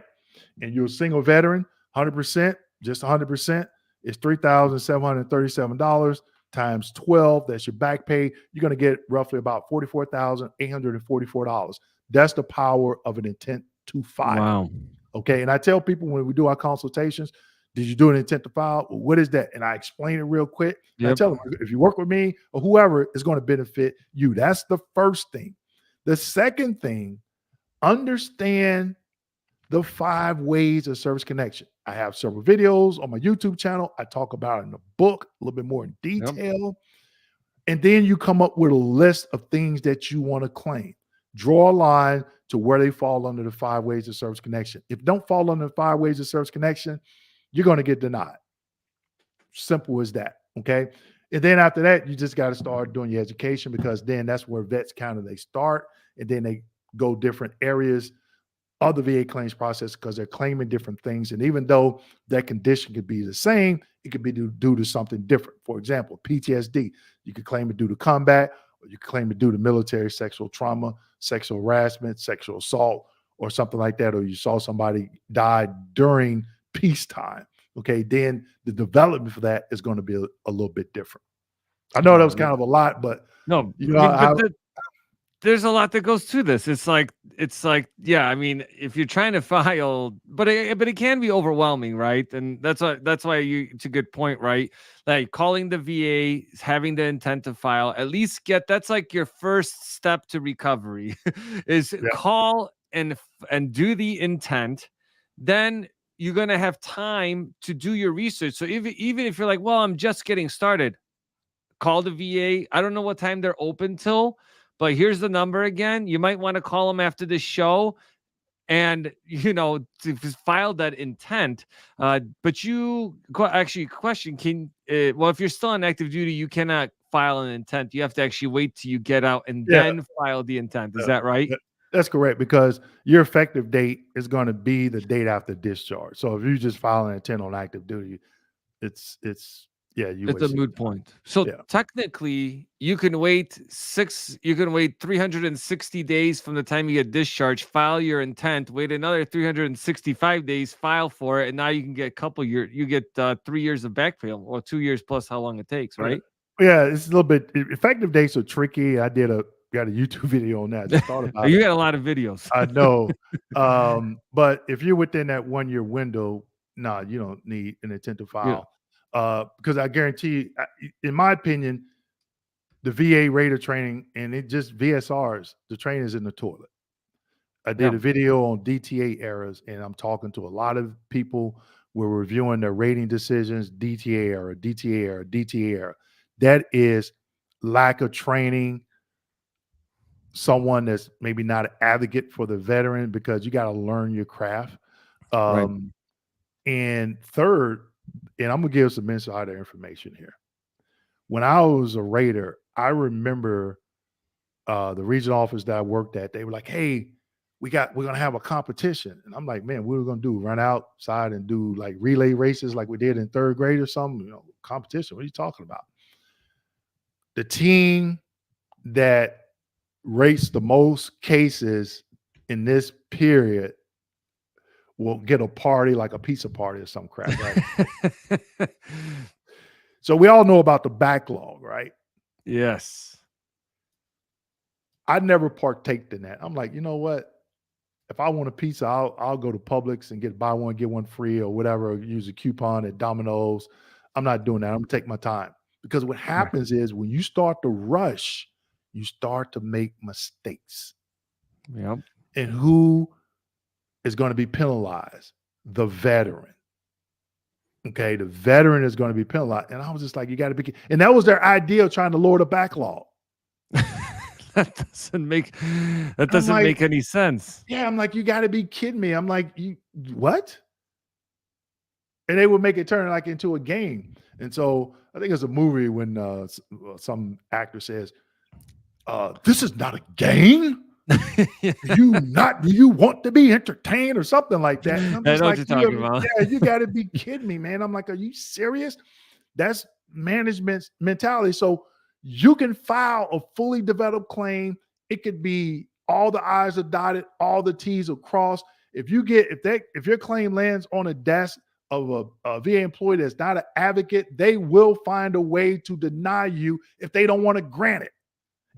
Speaker 2: And you're a single veteran, 100%, just 100% is $3,737 times 12. That's your back pay. You're going to get roughly about $44,844. That's the power of an intent to file.
Speaker 1: Wow.
Speaker 2: Okay. And I tell people when we do our consultations, did you do an intent to file? Well, what is that? And I explain it real quick. I tell them, if you work with me or whoever, is going to benefit you. That's the first thing. The second thing, understand the 5 ways of service connection. I have several videos on my YouTube channel. I talk about it in the book a little bit more in detail. And then you come up with a list of things that you want to claim. Draw a line to where they fall under the 5 ways of service connection. If don't fall under the 5 ways of service connection, you're going to get denied. Simple as that. Okay. And then after that, you just got to start doing your education, because then that's where vets kind of they start, and then they go different areas of the VA claims process because they're claiming different things. And even though that condition could be the same, it could be due to something different. For example, PTSD, you could claim it due to combat, or you could claim it due to military sexual trauma, sexual harassment, sexual assault, or something like that, or you saw somebody die during peacetime. Okay, then the development for that is going to be a little bit different. I know that was kind of a lot, but
Speaker 1: no,
Speaker 2: you know,
Speaker 1: there's a lot that goes to this. It's like, yeah, I mean, if you're trying to file, but it can be overwhelming, right? And that's why it's a good point, right? Like calling the VA, having the intent to file, at least that's like your first step to recovery is call and do the intent. Then you're going to have time to do your research. So even if you're like, well, I'm just getting started, call the VA. I don't know what time they're open till, but here's the number again. You might want to call them after the show and, to file that intent. But question, well, if you're still on active duty, you cannot file an intent. You have to actually wait till you get out and then file the intent. Is that right?
Speaker 2: That's correct, because your effective date is going to be the date after discharge. So if you just file an intent on active duty, it's
Speaker 1: a moot point. So technically, you can wait 360 days from the time you get discharged, file your intent, wait another 365 days, file for it, and now you can get 3 years of back pay, or 2 years plus how long it takes, right?
Speaker 2: Yeah, it's a little bit. Effective dates are tricky. I did a got a YouTube video on that. I just thought about
Speaker 1: You
Speaker 2: it.
Speaker 1: got a lot of videos.
Speaker 2: I know. But if you're within that 1 year window, nah, you don't need an intent to
Speaker 1: Yeah.
Speaker 2: file. Because I guarantee you, in my opinion, the VA rater training and it just VSRs, the training is in the toilet. I did
Speaker 1: Yeah.
Speaker 2: a video on DTA errors, and I'm talking to a lot of people. We're reviewing their rating decisions, DTA error, DTA error, DTA error. That is lack of training, someone that's maybe not an advocate for the veteran because you got to learn your craft.
Speaker 1: Right.
Speaker 2: And third, and I'm gonna give some insider information here. When I was a rater, I remember the regional office that I worked at. They were like, "Hey, we're gonna have a competition," and I'm like, "Man, what are we gonna do? Run outside and do like relay races like we did in third grade or something? You know, competition? What are you talking about?" The team that rates the most cases in this period will get a party, like a pizza party or some crap, right? So we all know about the backlog, right?
Speaker 1: Yes.
Speaker 2: I never partaked in that. I'm like, you know what? If I want a pizza, I'll go to Publix and buy one, get one free or whatever, or use a coupon at Domino's. I'm not doing that. I'm gonna take my time. Because what
Speaker 1: Right.
Speaker 2: happens is when you start to rush, you start to make mistakes.
Speaker 1: Yep.
Speaker 2: And who is going to be penalized? The veteran. Okay, the veteran is going to be penalized. And I was just like, you got to be, and that was their idea of trying to lower the backlog.
Speaker 1: That
Speaker 2: I'm
Speaker 1: doesn't
Speaker 2: like,
Speaker 1: make any sense.
Speaker 2: yeah, I'm like, you got to be kidding me. I'm like, you what? And they would make it turn like into a game. And so I think it's a movie when some actor says, "This is not a game. Do you want to be entertained or something like that?" And I'm
Speaker 1: I
Speaker 2: just
Speaker 1: know what
Speaker 2: like,
Speaker 1: you're talking about.
Speaker 2: yeah, you got to be kidding me, man. I'm like, are you serious? That's management's mentality. So you can file a fully developed claim. It could be all the I's are dotted, all the T's are crossed. If your claim lands on a desk of a VA employee that's not an advocate, they will find a way to deny you if they don't want to grant it.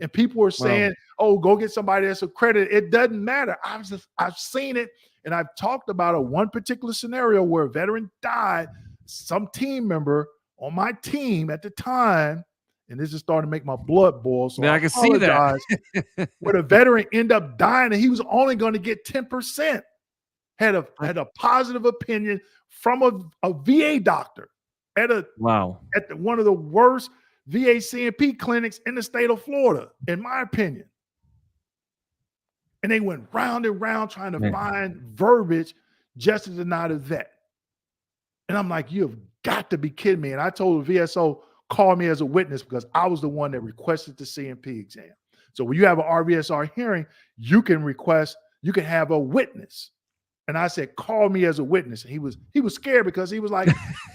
Speaker 2: And people are saying, "Oh, go get somebody that's accredited." It doesn't matter. I've seen it, and I've talked about one particular scenario where a veteran died. Some team member on my team at the time, and this is starting to make my blood boil. So
Speaker 1: Yeah,
Speaker 2: I
Speaker 1: I can see that.
Speaker 2: apologize. Where the veteran ended up dying, and he was only going to get 10%. Had a positive opinion from a VA doctor at one of the worst VA CMP clinics in the state of Florida, in my opinion. And they went round and round trying to find verbiage just to deny the vet. And I'm like, you have got to be kidding me. And I told the VSO, call me as a witness because I was the one that requested the CMP exam. So when you have an RVSR hearing, you can have a witness. And I said, call me as a witness. And he was scared because he was like,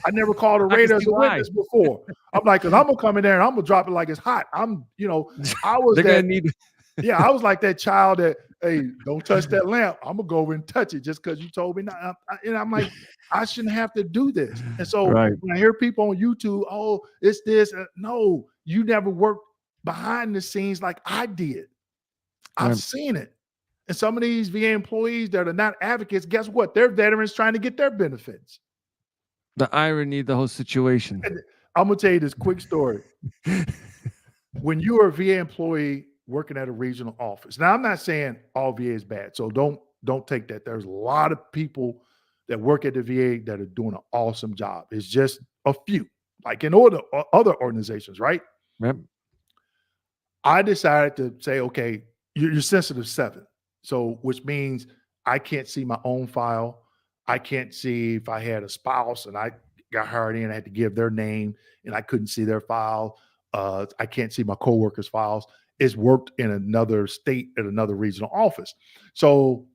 Speaker 2: I never called a rater as a witness before. I'm like, because I'm gonna come in there and I'm gonna drop it like it's hot. I was I was like that child that, hey, don't touch that lamp. I'm gonna go over and touch it just because you told me not. And I'm like, I shouldn't have to do this. And so when I hear people on YouTube, oh, it's this. No, you never worked behind the scenes like I did. I've seen it. And some of these VA employees that are not advocates, guess what? They're veterans trying to get their benefits.
Speaker 1: The irony of the whole situation.
Speaker 2: And I'm going to tell you this quick story. When you are a VA employee working at a regional office, now I'm not saying all VA is bad, so don't take that. There's a lot of people that work at the VA that are doing an awesome job. It's just a few, like in other organizations, right?
Speaker 1: Yep.
Speaker 2: I decided to say, okay, you're sensitive 7. So, which means I can't see my own file. I can't see if I had a spouse and I got hired in, I had to give their name and I couldn't see their file. I can't see my coworkers' files. It's worked in another state at another regional office. So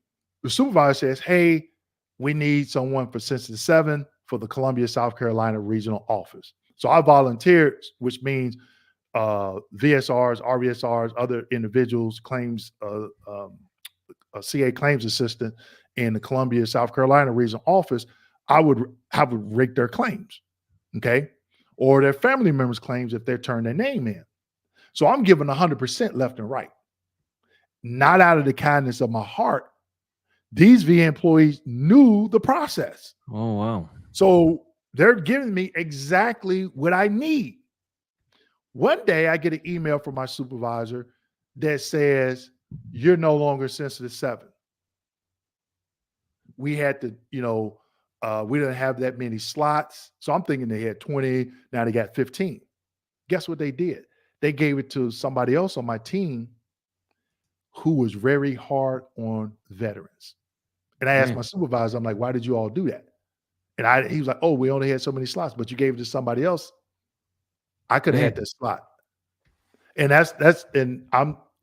Speaker 2: the supervisor says, hey, we need someone for Sensitive 7 for the Columbia, South Carolina regional office. So I volunteered, which means VSRs, RVSRs, other individuals, claims, a CA claims assistant in the Columbia, South Carolina regional office, I would rate their claims, okay? Or their family members' claims if they turn their name in. So I'm giving 100% left and right. not out of the kindness of my heart. These VA employees knew the process.
Speaker 1: Oh, wow.
Speaker 2: So they're giving me exactly what I need. One day I get an email from my supervisor that says, you're no longer sensitive 7. We had to, we didn't have that many slots. So I'm thinking they had 20. Now they got 15. Guess what they did? They gave it to somebody else on my team who was very hard on veterans. And I asked my
Speaker 1: Damn.
Speaker 2: supervisor, I'm like, why did you all do that? And he was like, oh, we only had so many slots, but you gave it to somebody else. I could have had
Speaker 1: Man.
Speaker 2: that slot. And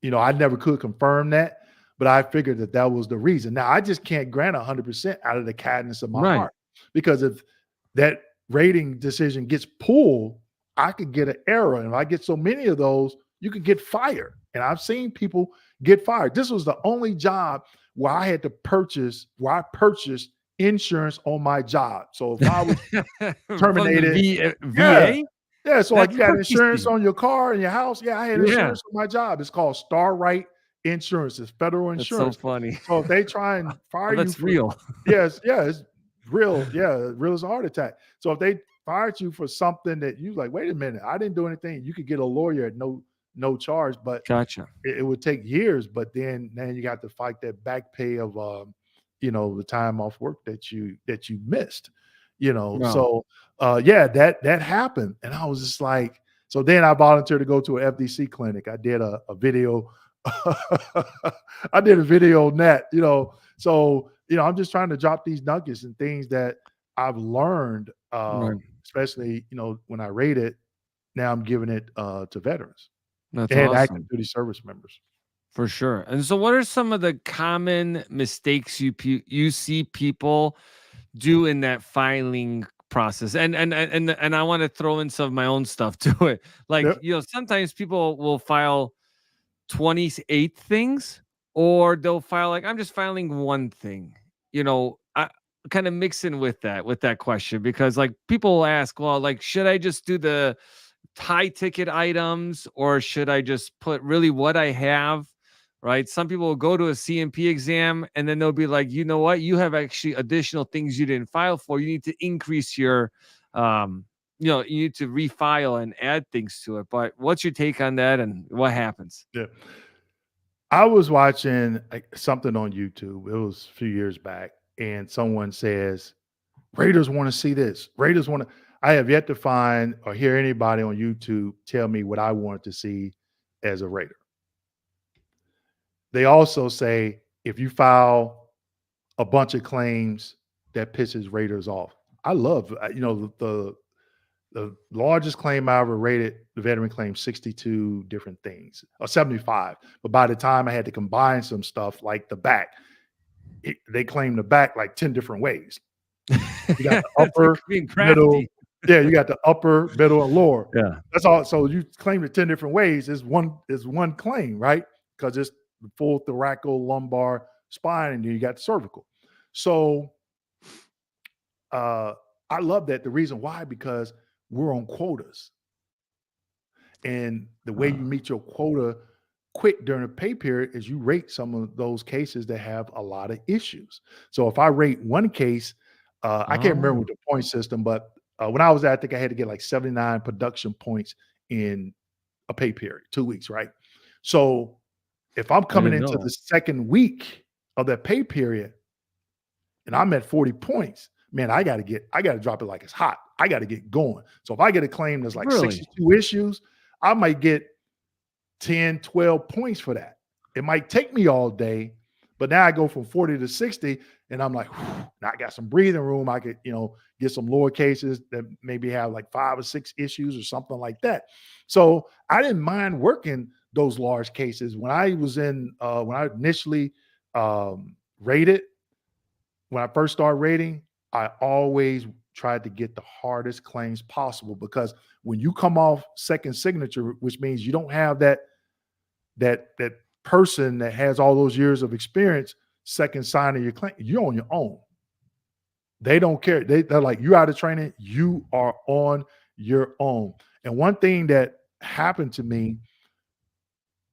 Speaker 2: and I never could confirm that, but I figured that was the reason. Now I just can't grant 100% out of the kindness of my
Speaker 1: Right.
Speaker 2: heart, because if that rating decision gets pulled, I could get an error. And if I get so many of those, you could get fired. And I've seen people get fired. This was the only job where I purchased insurance on my job. So if I was
Speaker 1: From
Speaker 2: terminated,
Speaker 1: the
Speaker 2: yeah,
Speaker 1: VA?
Speaker 2: yeah, so like
Speaker 1: That's
Speaker 2: you got
Speaker 1: rookie
Speaker 2: insurance
Speaker 1: scheme.
Speaker 2: on your car and your house. Yeah, I had
Speaker 1: Yeah.
Speaker 2: insurance on my job. It's called Star Right Insurance. It's federal
Speaker 1: That's so
Speaker 2: insurance.
Speaker 1: funny.
Speaker 2: So if they try and fire
Speaker 1: Oh,
Speaker 2: you
Speaker 1: that's
Speaker 2: for,
Speaker 1: real.
Speaker 2: yes, yeah, it's real. Yeah, real as a heart attack. So if they fired you for something that you like, wait a minute, I didn't do anything. You could get a lawyer at no charge, but
Speaker 1: Gotcha.
Speaker 2: it would take years. But then you got to fight that back pay of the time off work that you missed.
Speaker 1: Wow.
Speaker 2: So that happened. And I was just like, so then I volunteered to go to an FDC clinic. I did a video. I did a video on that, So, I'm just trying to drop these nuggets and things that I've learned,
Speaker 1: Right.
Speaker 2: especially, when I rate it. Now I'm giving it to veterans
Speaker 1: That's
Speaker 2: and active
Speaker 1: awesome.
Speaker 2: duty service members.
Speaker 1: For sure. And so what are some of the common mistakes you see people do in that filing process? And I want to throw in some of my own stuff to it. Like,
Speaker 2: Yep.
Speaker 1: sometimes people will file 28 things, or they'll file like, I'm just filing one thing. I kind of mixing with that question, because like people will ask, well, like, should I just do the high ticket items, or should I just put really what I have? Right. Some people will go to a CMP exam and then they'll be like, you know what? You have actually additional things you didn't file for. You need to increase your, you need to refile and add things to it. But what's your take on that, and what happens?
Speaker 2: Yeah. I was watching something on YouTube. It was a few years back, and someone says, Raiders want to see this. Raiders want to. I have yet to find or hear anybody on YouTube tell me what I wanted to see as a Raider. They also say if you file a bunch of claims, that pisses Raiders off. I love, the largest claim I ever rated, the veteran claim, 62 different things, or 75. But by the time I had to combine some stuff like the back, they claimed the back like 10 different ways. You got the
Speaker 1: It's like
Speaker 2: upper,
Speaker 1: being
Speaker 2: middle.
Speaker 1: crafty.
Speaker 2: Yeah, you got the upper, middle, and lower.
Speaker 1: Yeah.
Speaker 2: That's all. So you claim it 10 different ways. Is one claim, right? Because it's the full thoracolumbar spine, and then you got the cervical. So I love that. The reason why, because we're on quotas. And the way you meet your quota quick during a pay period is you rate some of those cases that have a lot of issues. So if I rate one case, I can't remember
Speaker 1: Oh,
Speaker 2: with the point system, but when I was there, I think I had to get like 79 production points in a pay period, 2 weeks, right? So if I'm
Speaker 1: I
Speaker 2: coming
Speaker 1: didn't know
Speaker 2: into
Speaker 1: that.
Speaker 2: the second week of that pay period and I'm at 40 points, man, I got to drop it like it's hot. I got to get going. So if I get a claim that's like
Speaker 1: Really?
Speaker 2: 62 issues, I might get 10, 12 points for that. It might take me all day, but now I go from 40 to 60 and I'm like, now I got some breathing room. I could, get some lower cases that maybe have like 5 or 6 issues or something like that. So I didn't mind working those large cases. When I was when I initially rated, when I first started rating, I always tried to get the hardest claims possible, because when you come off second signature, which means you don't have that person that has all those years of experience second signing your claim, you're on your own. They don't care. They're like, you out of training, you are on your own. And one thing that happened to me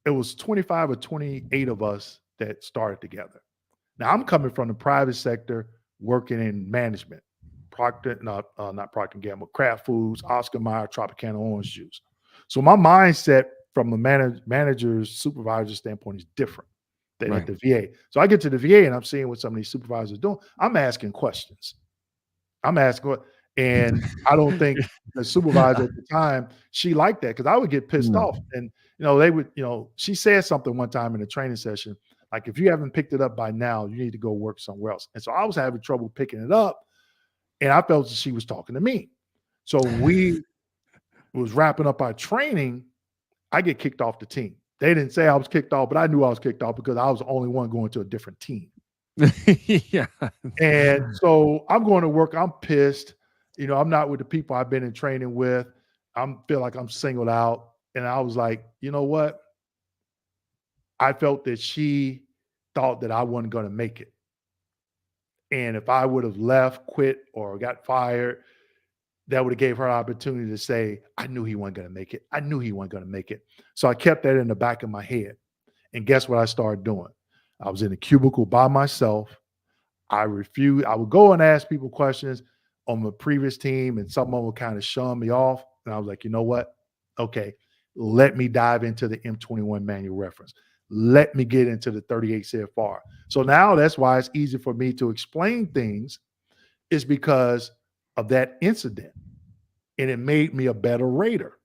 Speaker 2: it was 25 or 28 of us that started together. Now I'm coming from the private sector, working in management, not Procter and Gamble, Kraft Foods, Oscar Mayer, Tropicana orange juice. So my mindset from a manager's supervisor standpoint is different than at
Speaker 1: Right.
Speaker 2: the VA. So I get to the VA and I'm seeing what some of these supervisors are doing. I'm asking questions. I'm asking, and I don't think the supervisor at the time she liked that because I would get pissed
Speaker 1: No.
Speaker 2: off. And they would, she said something one time in a training session, like if you haven't picked it up by now, you need to go work somewhere else. And so I was having trouble picking it up, and I felt that she was talking to me. So we was wrapping up our training. I get kicked off the team. They didn't say I was kicked off, but I knew I was kicked off because I was the only one going to a different team.
Speaker 1: Yeah.
Speaker 2: And so I'm going to work. I'm pissed. I'm not with the people I've been in training with. I feel like I'm singled out. And I was like, you know what? I felt that she thought that I wasn't going to make it. And if I would have left, quit, or got fired, that would have gave her an opportunity to say, I knew he wasn't going to make it. I knew he wasn't going to make it. So I kept that in the back of my head. And guess what I started doing? I was in a cubicle by myself. I refused. I would go and ask people questions on the previous team, and someone would kind of shun me off. And I was like, you know what? Okay, let me dive into the M21 manual reference. Let me get into the 38 CFR. So now that's why it's easy for me to explain things, is because of that incident. And it made me a better rater.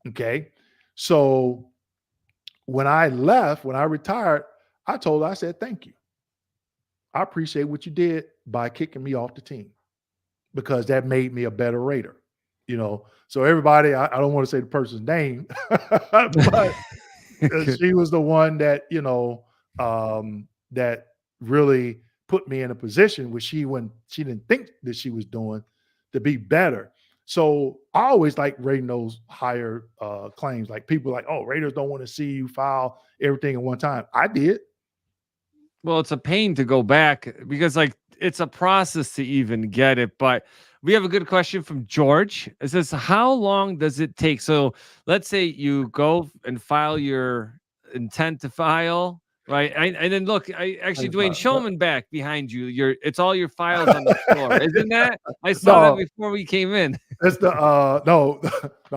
Speaker 2: Okay. So when I left, when I retired, I said, thank you. I appreciate what you did by kicking me off the team, because that made me a better rater. So everybody, I don't want to say the person's name, but she was the one that, that really put me in a position where she didn't think that she was doing to be better. So I always like rating those higher claims. Like people like, oh, raters don't want to see you file everything at one time. I did.
Speaker 1: Well, it's a pain to go back because it's a process to even get it. But we have a good question from George. It says, how long does it take? So let's say you go and file your intent to file, right? And then look, actually Dwayne Showman back behind you. It's all your files on the floor, isn't that? I saw that before we came in.
Speaker 2: That's the no,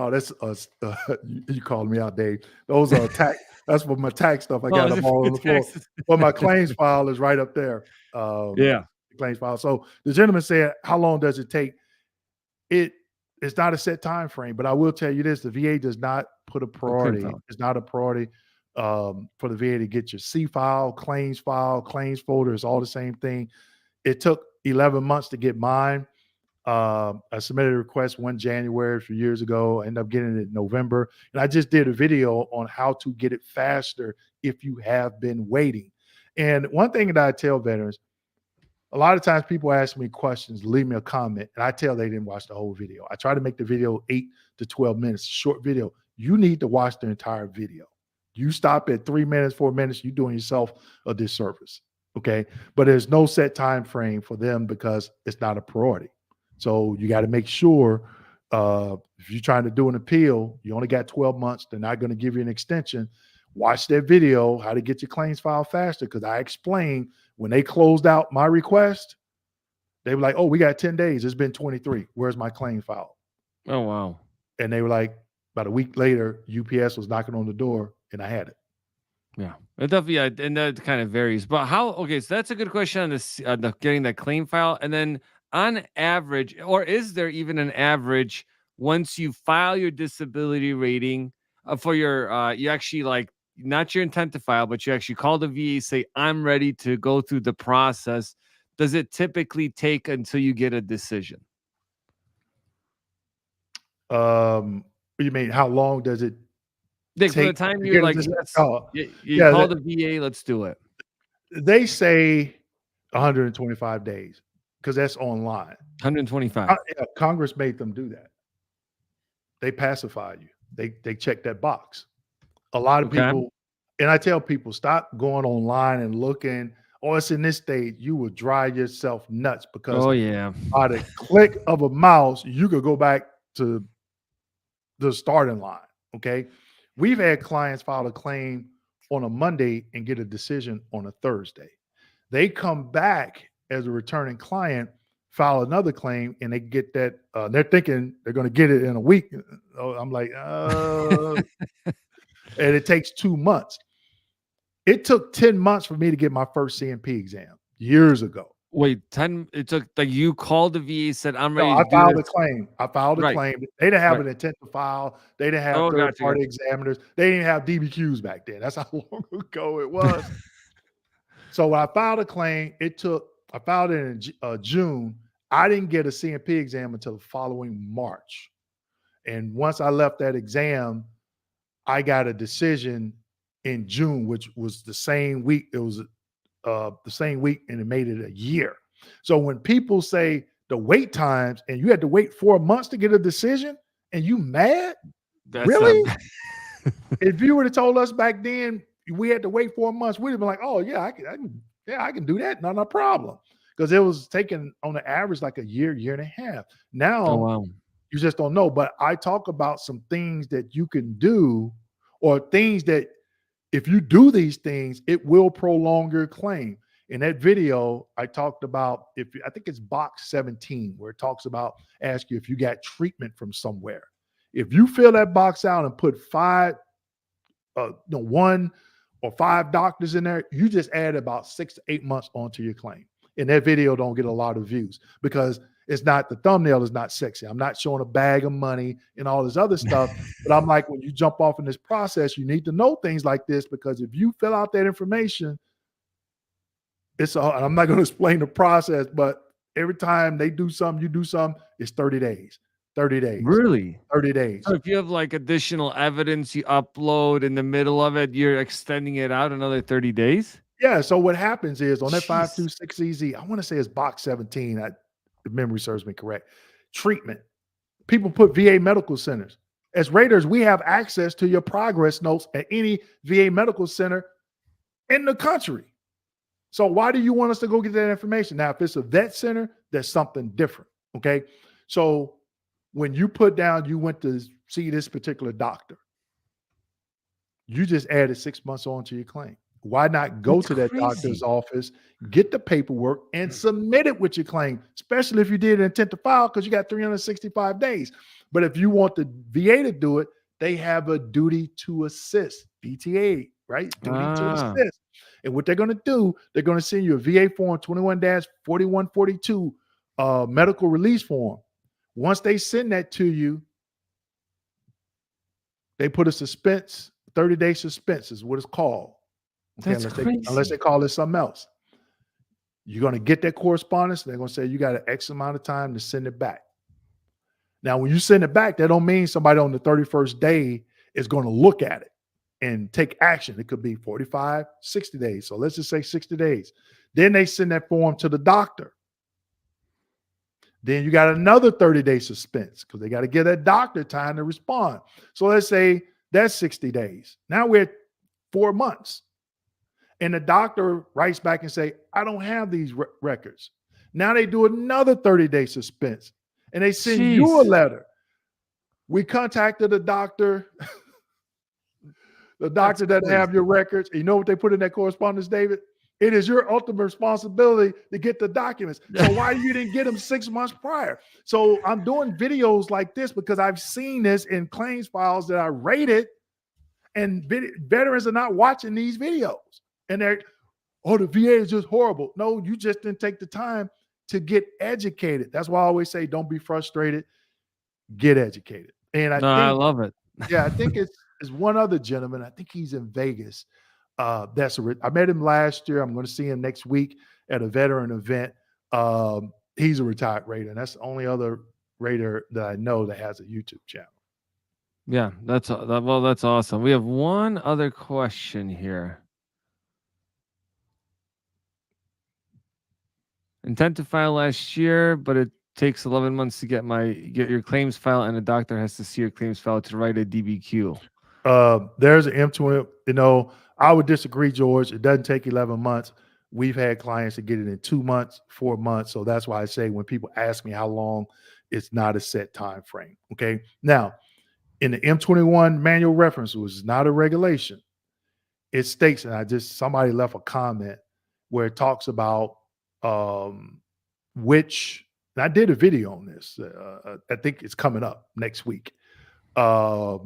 Speaker 2: that's you called me out, Dave. Those are tax. That's for my tax stuff. I got them all on the floor. But my claims file is right up there.
Speaker 1: Yeah.
Speaker 2: The claims file. So the gentleman said, how long does it take? It's not a set time frame, but I will tell you this: the VA does not put a priority. It's not a priority for the VA to get your C file, claims folder. It's all the same thing. It took 11 months to get mine. I submitted a request 1 January a few years ago. I ended up getting it in November. And I just did a video on how to get it faster if you have been waiting. And one thing that I tell veterans, a lot of times people ask me questions, leave me a comment, and I tell they didn't watch the whole video. I try to make the video 8 to 12 minutes, short video. You need to watch the entire video. You stop at 3 minutes, 4 minutes, you're doing yourself a disservice. Okay. But there's no set time frame for them because it's not a priority. So you got to make sure if you're trying to do an appeal, you only got 12 months. They're not going to give you an extension. Watch that video, how to get your claims filed faster, because I explained when they closed out my request, they were like, oh, we got 10 days. It's been 23. Where's my claim file?
Speaker 1: Oh, wow.
Speaker 2: And they were like, about a week later, UPS was knocking on the door and I had it.
Speaker 1: Yeah, it definitely, yeah, and that kind of varies. But okay, so that's a good question on this, getting that claim file. And then on average, or is there even an average once you file your disability rating for your, you actually not your intent to file, but you actually call the VA, say, I'm ready to go through the process. Does it typically take until you get a decision?
Speaker 2: You mean how long does it
Speaker 1: From the time you're like, you call the VA, let's do it.
Speaker 2: They say 125 days because that's online.
Speaker 1: 125.
Speaker 2: Congress made them do that. They pacify you. They check that box. A lot of people, and I tell people, stop going online and looking, oh, it's in this state. You will drive yourself nuts because by the click of a mouse, you could go back to the starting line. Okay. We've had clients file a claim on a Monday and get a decision on a Thursday. They come back as a returning client, file another claim, and they get that. They're thinking they're going to get it in a week. I'm like, and it takes 2 months. It took 10 months for me to get my first CMP exam years ago.
Speaker 1: Wait, 10 it took like you called the VA, said, "I'm
Speaker 2: No,
Speaker 1: ready
Speaker 2: I
Speaker 1: to do
Speaker 2: filed a
Speaker 1: this."
Speaker 2: claim. I filed a
Speaker 1: Right,
Speaker 2: claim. They didn't have
Speaker 1: right.
Speaker 2: an intent to file. They didn't have
Speaker 1: Oh, gotcha,
Speaker 2: third-party
Speaker 1: gotcha.
Speaker 2: examiners. They didn't have DBQs back then. That's how long ago it was. So when I filed a claim, I filed it in June. I didn't get a CMP exam until the following March. And once I left that exam, I got a decision in June, which was the same week. It was the same week, and it made it a year. So when people say the wait times, and you had to wait 4 months to get a decision, and you mad,
Speaker 1: That's
Speaker 2: really? If you would have told us back then we had to wait 4 months, we'd have been like, "Oh yeah, I can do that, not a problem," because it was taking on the average like a year, year and a half.
Speaker 1: Oh,
Speaker 2: Now
Speaker 1: wow.
Speaker 2: you just don't know. But I talk about some things that you can do, or things that if you do these things, it will prolong your claim. In that video, I talked about I think it's box 17, where it talks about ask you if you got treatment from somewhere. If you fill that box out and put one or 5 doctors in there, you just add about 6 to 8 months onto your claim. And that video don't get a lot of views because the thumbnail is not sexy. I'm not showing a bag of money and all this other stuff. But I'm like, when you jump off in this process, you need to know things like this, because if you fill out that information, I'm not going to explain the process, but every time they do something, you do something, it's 30 days, 30 days,
Speaker 1: Really?
Speaker 2: 30 days.
Speaker 1: So if you have, like, additional evidence you upload in the middle of it, you're extending it out another 30 days?
Speaker 2: Yeah. So what happens is on that
Speaker 1: Jeez.
Speaker 2: 526EZ, I want to say it's box 17. If memory serves me correct. Treatment. People put VA medical centers. As raters, we have access to your progress notes at any VA medical center in the country. So why do you want us to go get that information? Now, if it's a vet center, there's something different. Okay. So when you put down you went to see this particular doctor, you just added 6 months onto your claim. Why not go
Speaker 1: That's
Speaker 2: to that doctor's
Speaker 1: crazy.
Speaker 2: office, get the paperwork, and submit it with your claim, especially if you did an intent to file, because you got 365 days. But if you want the VA to do it, they have a duty to assist, DTA, right? Duty to
Speaker 1: Ah,
Speaker 2: assist. And what they're going to do, they're going to send you a VA form 21-4142 medical release form. Once they send that to you, they put a suspense, 30-day suspense is what it's called. Okay,
Speaker 1: that's
Speaker 2: unless they
Speaker 1: crazy.
Speaker 2: call it something else. You're going to get that correspondence, and they're going to say you got an X amount of time to send it back. Now, when you send it back, that don't mean somebody on the 31st day is going to look at it and take action. It could be 45, 60 days. So let's just say 60 days. Then they send that form to the doctor. Then you got another 30-day suspense because they got to give that doctor time to respond. So let's say that's 60 days. Now we're at 4 months. And the doctor writes back and say, I don't have these records. Now they do another 30-day suspense, and they send you a
Speaker 1: Jeez.
Speaker 2: letter. We contacted the doctor. The
Speaker 1: That's
Speaker 2: doctor doesn't
Speaker 1: crazy.
Speaker 2: have your records. You know what they put in that correspondence, David? It is your ultimate responsibility to get the documents. So why you didn't get them 6 months prior? So I'm doing videos like this because I've seen this in claims files that I rated, and veterans are not watching these videos. And they're, oh, the VA is just horrible. No, you just didn't take the time to get educated. That's why I always say, don't be frustrated, get educated. And I
Speaker 1: No, I
Speaker 2: think,
Speaker 1: love it.
Speaker 2: yeah, I think it's one other gentleman. I think he's in Vegas. I met him last year. I'm going to see him next week at a veteran event. He's a retired Raider, and that's the only other Raider that I know that has a YouTube channel.
Speaker 1: Yeah, that's awesome. We have one other question here. Intent to file last year, but it takes 11 months to get your claims file, and a doctor has to see your claims file to write a DBQ.
Speaker 2: There's an M20. I would disagree, George. It doesn't take 11 months. We've had clients that get it in 2 months, 4 months. So that's why I say when people ask me how long, it's not a set time frame. Okay. Now, in the M21 manual reference, which is not a regulation, it states, and somebody left a comment where it talks about which, and I did a video on this. I think it's coming up next week, where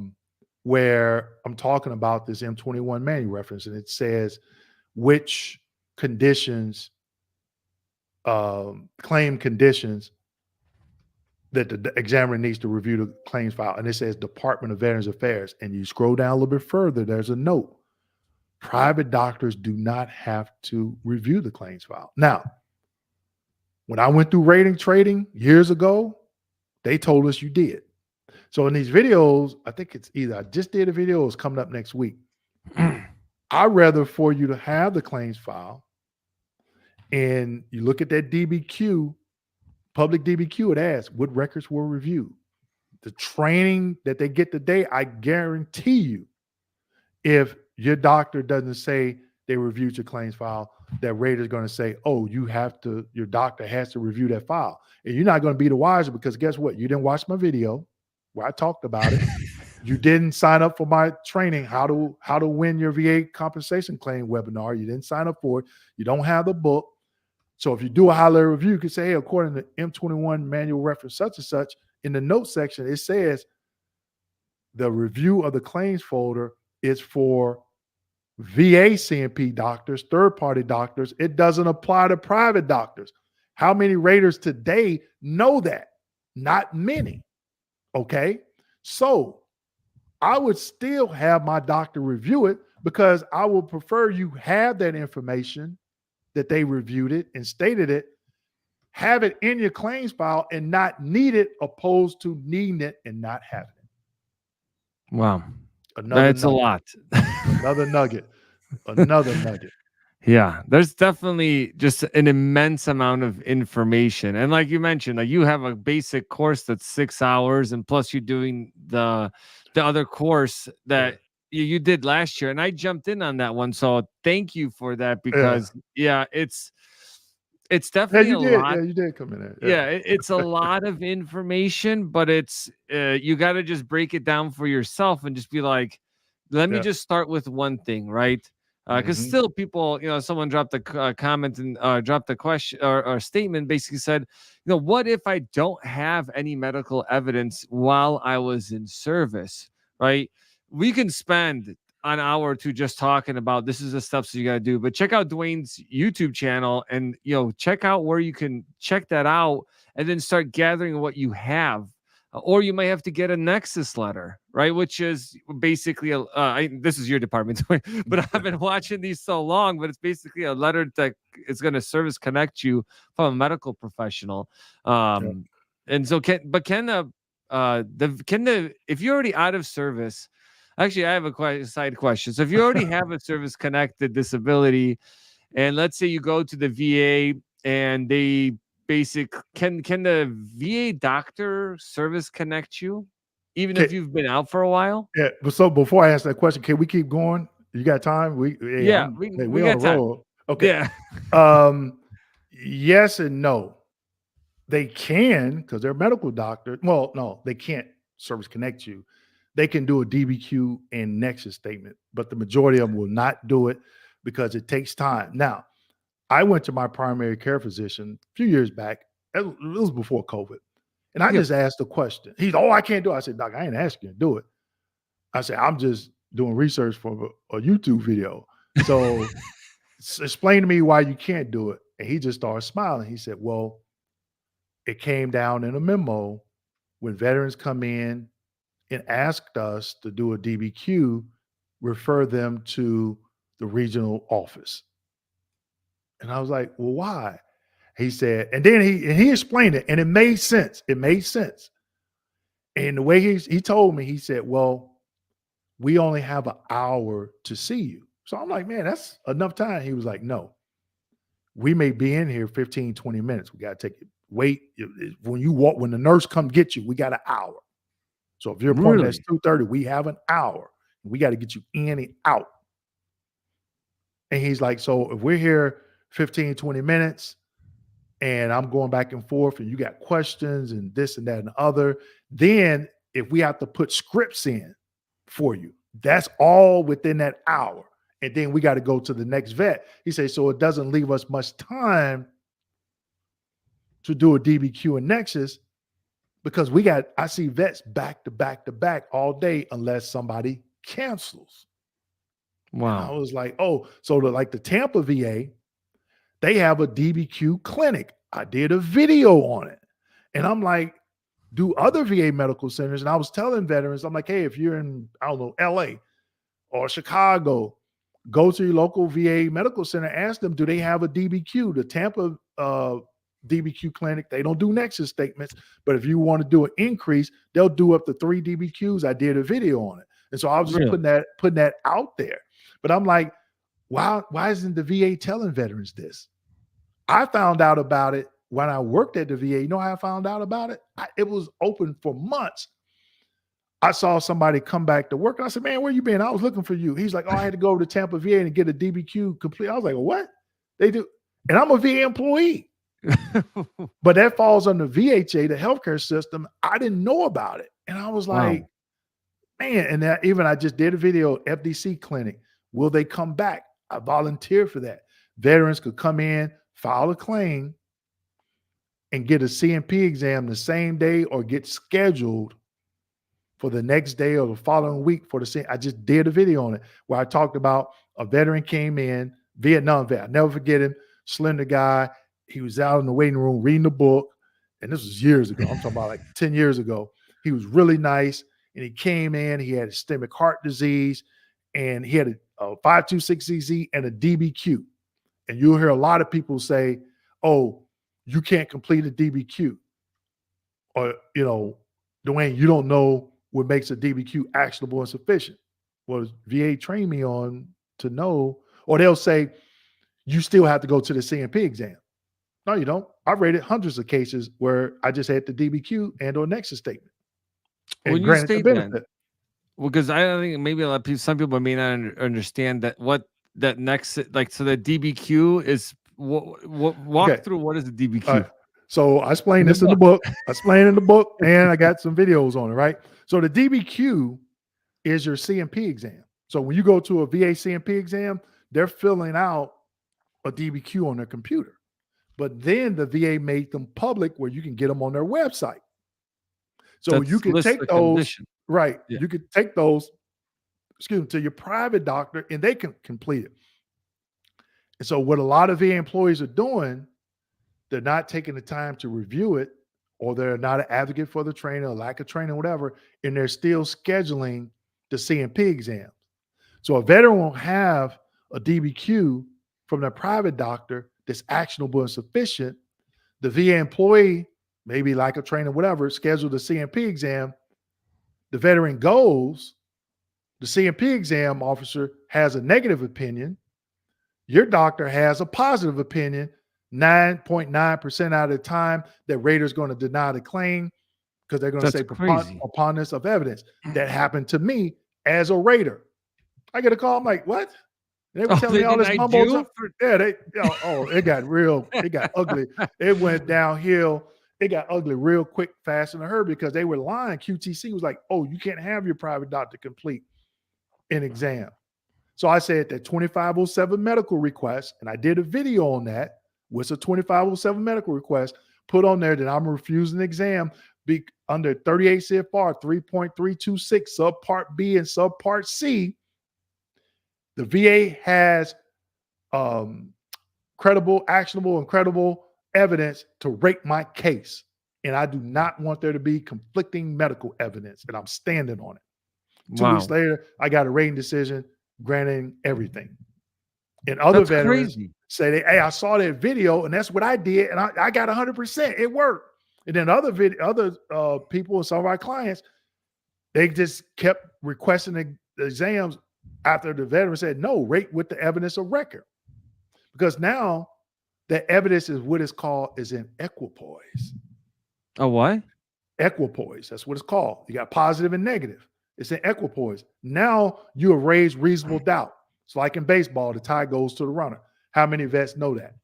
Speaker 2: I'm talking about this M21 manual reference, and it says which conditions, claim conditions that the examiner needs to review the claims file. And it says Department of Veterans Affairs. And you scroll down a little bit further, there's a note. Private doctors do not have to review the claims file. Now, when I went through rating trading years ago, they told us you did. So in these videos, I think it's either I just did a video or it's coming up next week. I'd rather for you to have the claims file and you look at that DBQ, public DBQ, it asks what records were reviewed. The training that they get today, I guarantee you, if your doctor doesn't say they reviewed your claims file, that rater's going to say, oh, your doctor has to review that file. And you're not going to be the wiser because guess what? You didn't watch my video where I talked about it. You didn't sign up for my training, how to win your VA compensation claim webinar. You didn't sign up for it. You don't have the book. So if you do a high-level review, you can say, hey, according to M21 manual reference such and such, in the notes section, it says the review of the claims folder is for VA CMP doctors, third-party doctors. It doesn't apply to private doctors. How many raters today know that? Not many. Okay? So I would still have my doctor review it because I would prefer you have that information that they reviewed it and stated it, have it in your claims file and not need it, opposed to needing it and not having it.
Speaker 1: Wow. That's a lot.
Speaker 2: Another nugget. Another nugget.
Speaker 1: Yeah, there's definitely just an immense amount of information. And like you mentioned, like you have a basic course that's 6 hours, and plus you're doing the other course that you did last year. And I jumped in on that one. So thank you for that because it's definitely a lot.
Speaker 2: Yeah, you did come in there.
Speaker 1: Yeah, it's a lot of information, but it's you got to just break it down for yourself and just be like, let me just start with one thing, right? Because still people, someone dropped a comment and dropped a question or statement, basically said, what if I don't have any medical evidence while I was in service, right? We can spend an hour or two just talking about this is the steps you got to do, but check out Dwayne's YouTube channel and, check out where you can check that out and then start gathering what you have. Or you might have to get a Nexus letter, right? Which is basically this is your department, but I've been watching these so long. But it's basically a letter that is going to service connect you from a medical professional. And so if you're already out of service, actually, I have a side question. So if you already have a service connected disability, and let's say you go to the VA and they can the VA doctor service connect you even if you've been out for a while?
Speaker 2: Yeah, but so before I ask that question, can we keep going? You got time? We
Speaker 1: we
Speaker 2: on
Speaker 1: got
Speaker 2: the
Speaker 1: time.
Speaker 2: roll. Okay.
Speaker 1: Yeah.
Speaker 2: Yes and no. They can, because they're medical doctors. Well, no, they can't service connect you. They can do a DBQ and Nexus statement, but the majority of them will not do it because it takes time. Now, I went to my primary care physician a few years back. It was before COVID. And I just asked a question. He's, I can't do it. I said, Doc, I ain't asking you to do it. I said, I'm just doing research for a YouTube video. So explain to me why you can't do it. And he just started smiling. He said, well, it came down in a memo when veterans come in and asked us to do a DBQ, refer them to the regional office. And I was like, well, why? He said, and then he explained it, and it made sense. It made sense. And the way he told me, he said, well, we only have an hour to see you. So I'm like, man, that's enough time. He was like, no, we may be in here 15, 20 minutes. We got to take it. Wait, when the nurse come get you, we got an hour. So if your appointment is 2:30, we have an hour. We got to get you in and out. And he's like, so if we're here 15, 20 minutes and I'm going back and forth and you got questions and this and that and the other, then if we have to put scripts in for you, that's all within that hour. And then we got to go to the next vet. He says, so it doesn't leave us much time to do a DBQ and Nexus because I see vets back to back to back all day unless somebody cancels.
Speaker 1: Wow.
Speaker 2: And I was like, oh, so like the Tampa VA, they have a DBQ clinic. I did a video on it. And I'm like, do other VA medical centers. And I was telling veterans, I'm like, hey, if you're in, I don't know, LA or Chicago, go to your local VA medical center, ask them, do they have a DBQ? The Tampa DBQ clinic, they don't do Nexus statements, but if you want to do an increase, they'll do up to 3 DBQs. I did a video on it. And so I was just putting that out there. But I'm like, why isn't the VA telling veterans this? I found out about it when I worked at the VA. You know how I found out about it? It was open for months. I saw somebody come back to work. And I said, man, where you been? I was looking for you. He's like, oh, I had to go over to Tampa VA and get a DBQ complete. I was like, what? They do. And I'm a VA employee. But that falls under VHA, the healthcare system. I didn't know about it. And I was like, man, and that even I just did a video, FDC clinic. Will they come back? I volunteer for that. Veterans could come in, file a claim, and get a CMP exam the same day or get scheduled for the next day or the following week for the same. I just did a video on it where I talked about a veteran came in, Vietnam vet. I'll never forget him, slender guy. He was out in the waiting room reading the book. And this was years ago. I'm talking about like 10 years ago. He was really nice. And he came in, he had ischemic heart disease, and he had a 526CZ and a DBQ. And you'll hear a lot of people say, oh, you can't complete a DBQ. Or, you know, Dwayne, you don't know what makes a DBQ actionable and sufficient. Well, VA trained me on to know, or they'll say, you still have to go to the CMP exam. No, you don't. I've rated hundreds of cases where I just had the DBQ and or Nexus statement. And
Speaker 1: When you
Speaker 2: granted
Speaker 1: state
Speaker 2: the benefit.
Speaker 1: that, well, because I think maybe a lot of people, some people may not understand that what that next, like, so the DBQ is walk through what is the DBQ.
Speaker 2: So I explained this in the book. I explained in the book, and I got some videos on it, right? So the DBQ is your CMP exam. So when you go to a VA CMP exam, they're filling out a DBQ on their computer. But then the VA made them public where you can get them on their website. So you can take those, right? Yeah. You could take those, to your private doctor, and they can complete it. And so what a lot of VA employees are doing, they're not taking the time to review it, or they're not an advocate for the trainer, or lack of training, whatever, and they're still scheduling the CMP exams. So a veteran won't have a DBQ from their private doctor that's actionable and sufficient. The VA employee, maybe like a trainer, whatever, schedule the CMP exam. The veteran goes, the CMP exam officer has a negative opinion. Your doctor has a positive opinion. 9.9% out of the time, that rater's going to deny the claim because they're going to say preponderance of evidence. That happened to me as a rater. I get a call. I'm like, what? And they were telling me all this mumbo. Yeah, it got real. It got ugly. It went downhill. It got ugly real quick, fast, and a hurry because they were lying. QTC was like, oh, you can't have your private doctor complete an exam. So I said that 2507 medical request, and I did a video on that. What's a 2507 medical request? Put on there that I'm refusing the exam under 38 CFR 3.326 subpart B and subpart C. The VA has credible, actionable, and credible evidence to rate my case. And I do not want there to be conflicting medical evidence, and I'm standing on it. 2 weeks later, I got a rating decision granting everything. And other veterans say, hey, I saw that video, and that's what I did, and I got 100%. It worked. And then other people and some of our clients, they just kept requesting the exams after the veteran said, no, rate with the evidence of record. Because now the evidence is what is called is in equipoise.
Speaker 1: Oh, what?
Speaker 2: Equipoise. That's what it's called. You got positive and negative. It's in equipoise. Now you have raised reasonable doubt. It's like in baseball, the tie goes to the runner. How many vets know that?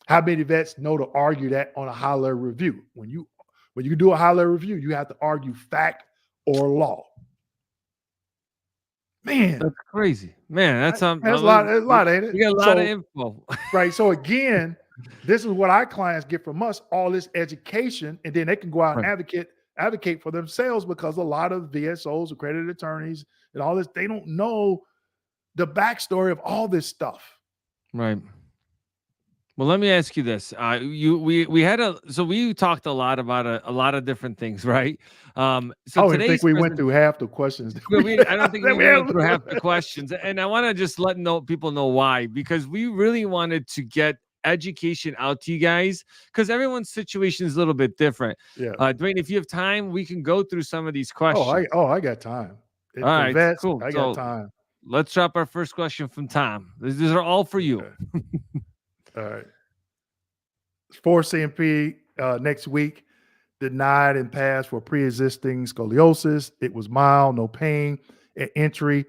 Speaker 2: How many vets know to argue that on a high level review? When you When you do a high-level review, you have to argue fact or law. Man,
Speaker 1: That's crazy, man. That's
Speaker 2: that's a lot, ain't it?
Speaker 1: we got a lot of
Speaker 2: So,
Speaker 1: info.
Speaker 2: right. So again, this is what our clients get from us, all this education, and then they can go out and
Speaker 1: Right.
Speaker 2: advocate for themselves, because a lot of VSOs, accredited attorneys, and all this, they don't know the backstory of all this stuff.
Speaker 1: Right. Well, let me ask you this. We had we talked a lot about a lot of different things, right?
Speaker 2: I
Speaker 1: So
Speaker 2: don't even think
Speaker 1: today's
Speaker 2: we went
Speaker 1: present,
Speaker 2: through half the questions that
Speaker 1: well, I don't think we
Speaker 2: that we
Speaker 1: even went
Speaker 2: had.
Speaker 1: through half the questions, and I want to just let people know why, because we really wanted to get education out to you guys, because everyone's situation is a little bit different.
Speaker 2: Yeah.
Speaker 1: Dwayne, if you have time, we can go through some of these
Speaker 2: Oh,
Speaker 1: questions.
Speaker 2: I got time.
Speaker 1: All
Speaker 2: For
Speaker 1: right,
Speaker 2: vets,
Speaker 1: cool.
Speaker 2: I got
Speaker 1: So
Speaker 2: time.
Speaker 1: let's drop our first question from Tom. These are all for you.
Speaker 2: Okay. All right. For CMP next week, denied and passed for pre-existing scoliosis. It was mild, no pain at entry,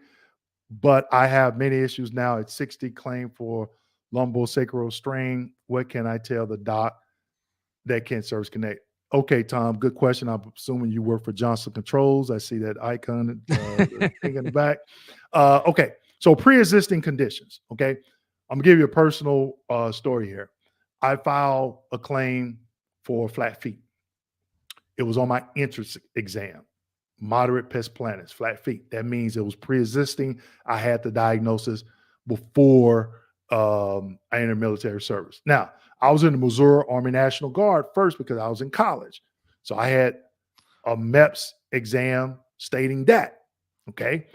Speaker 2: but I have many issues now at 60, claim for lumbosacral strain. What can I tell the doc that can service connect? Okay, Tom, good question. I'm assuming you work for Johnson Controls. I see that icon, the thing in the back. Okay, so pre-existing conditions. Okay, I'm gonna give you a personal story here. I filed a claim for flat feet. It was on my entrance exam. Moderate pes planus, flat feet. That means it was pre-existing. I had the diagnosis before I entered military service. Now, I was in the Missouri Army National Guard first because I was in college. So I had a MEPS exam stating that. Okay.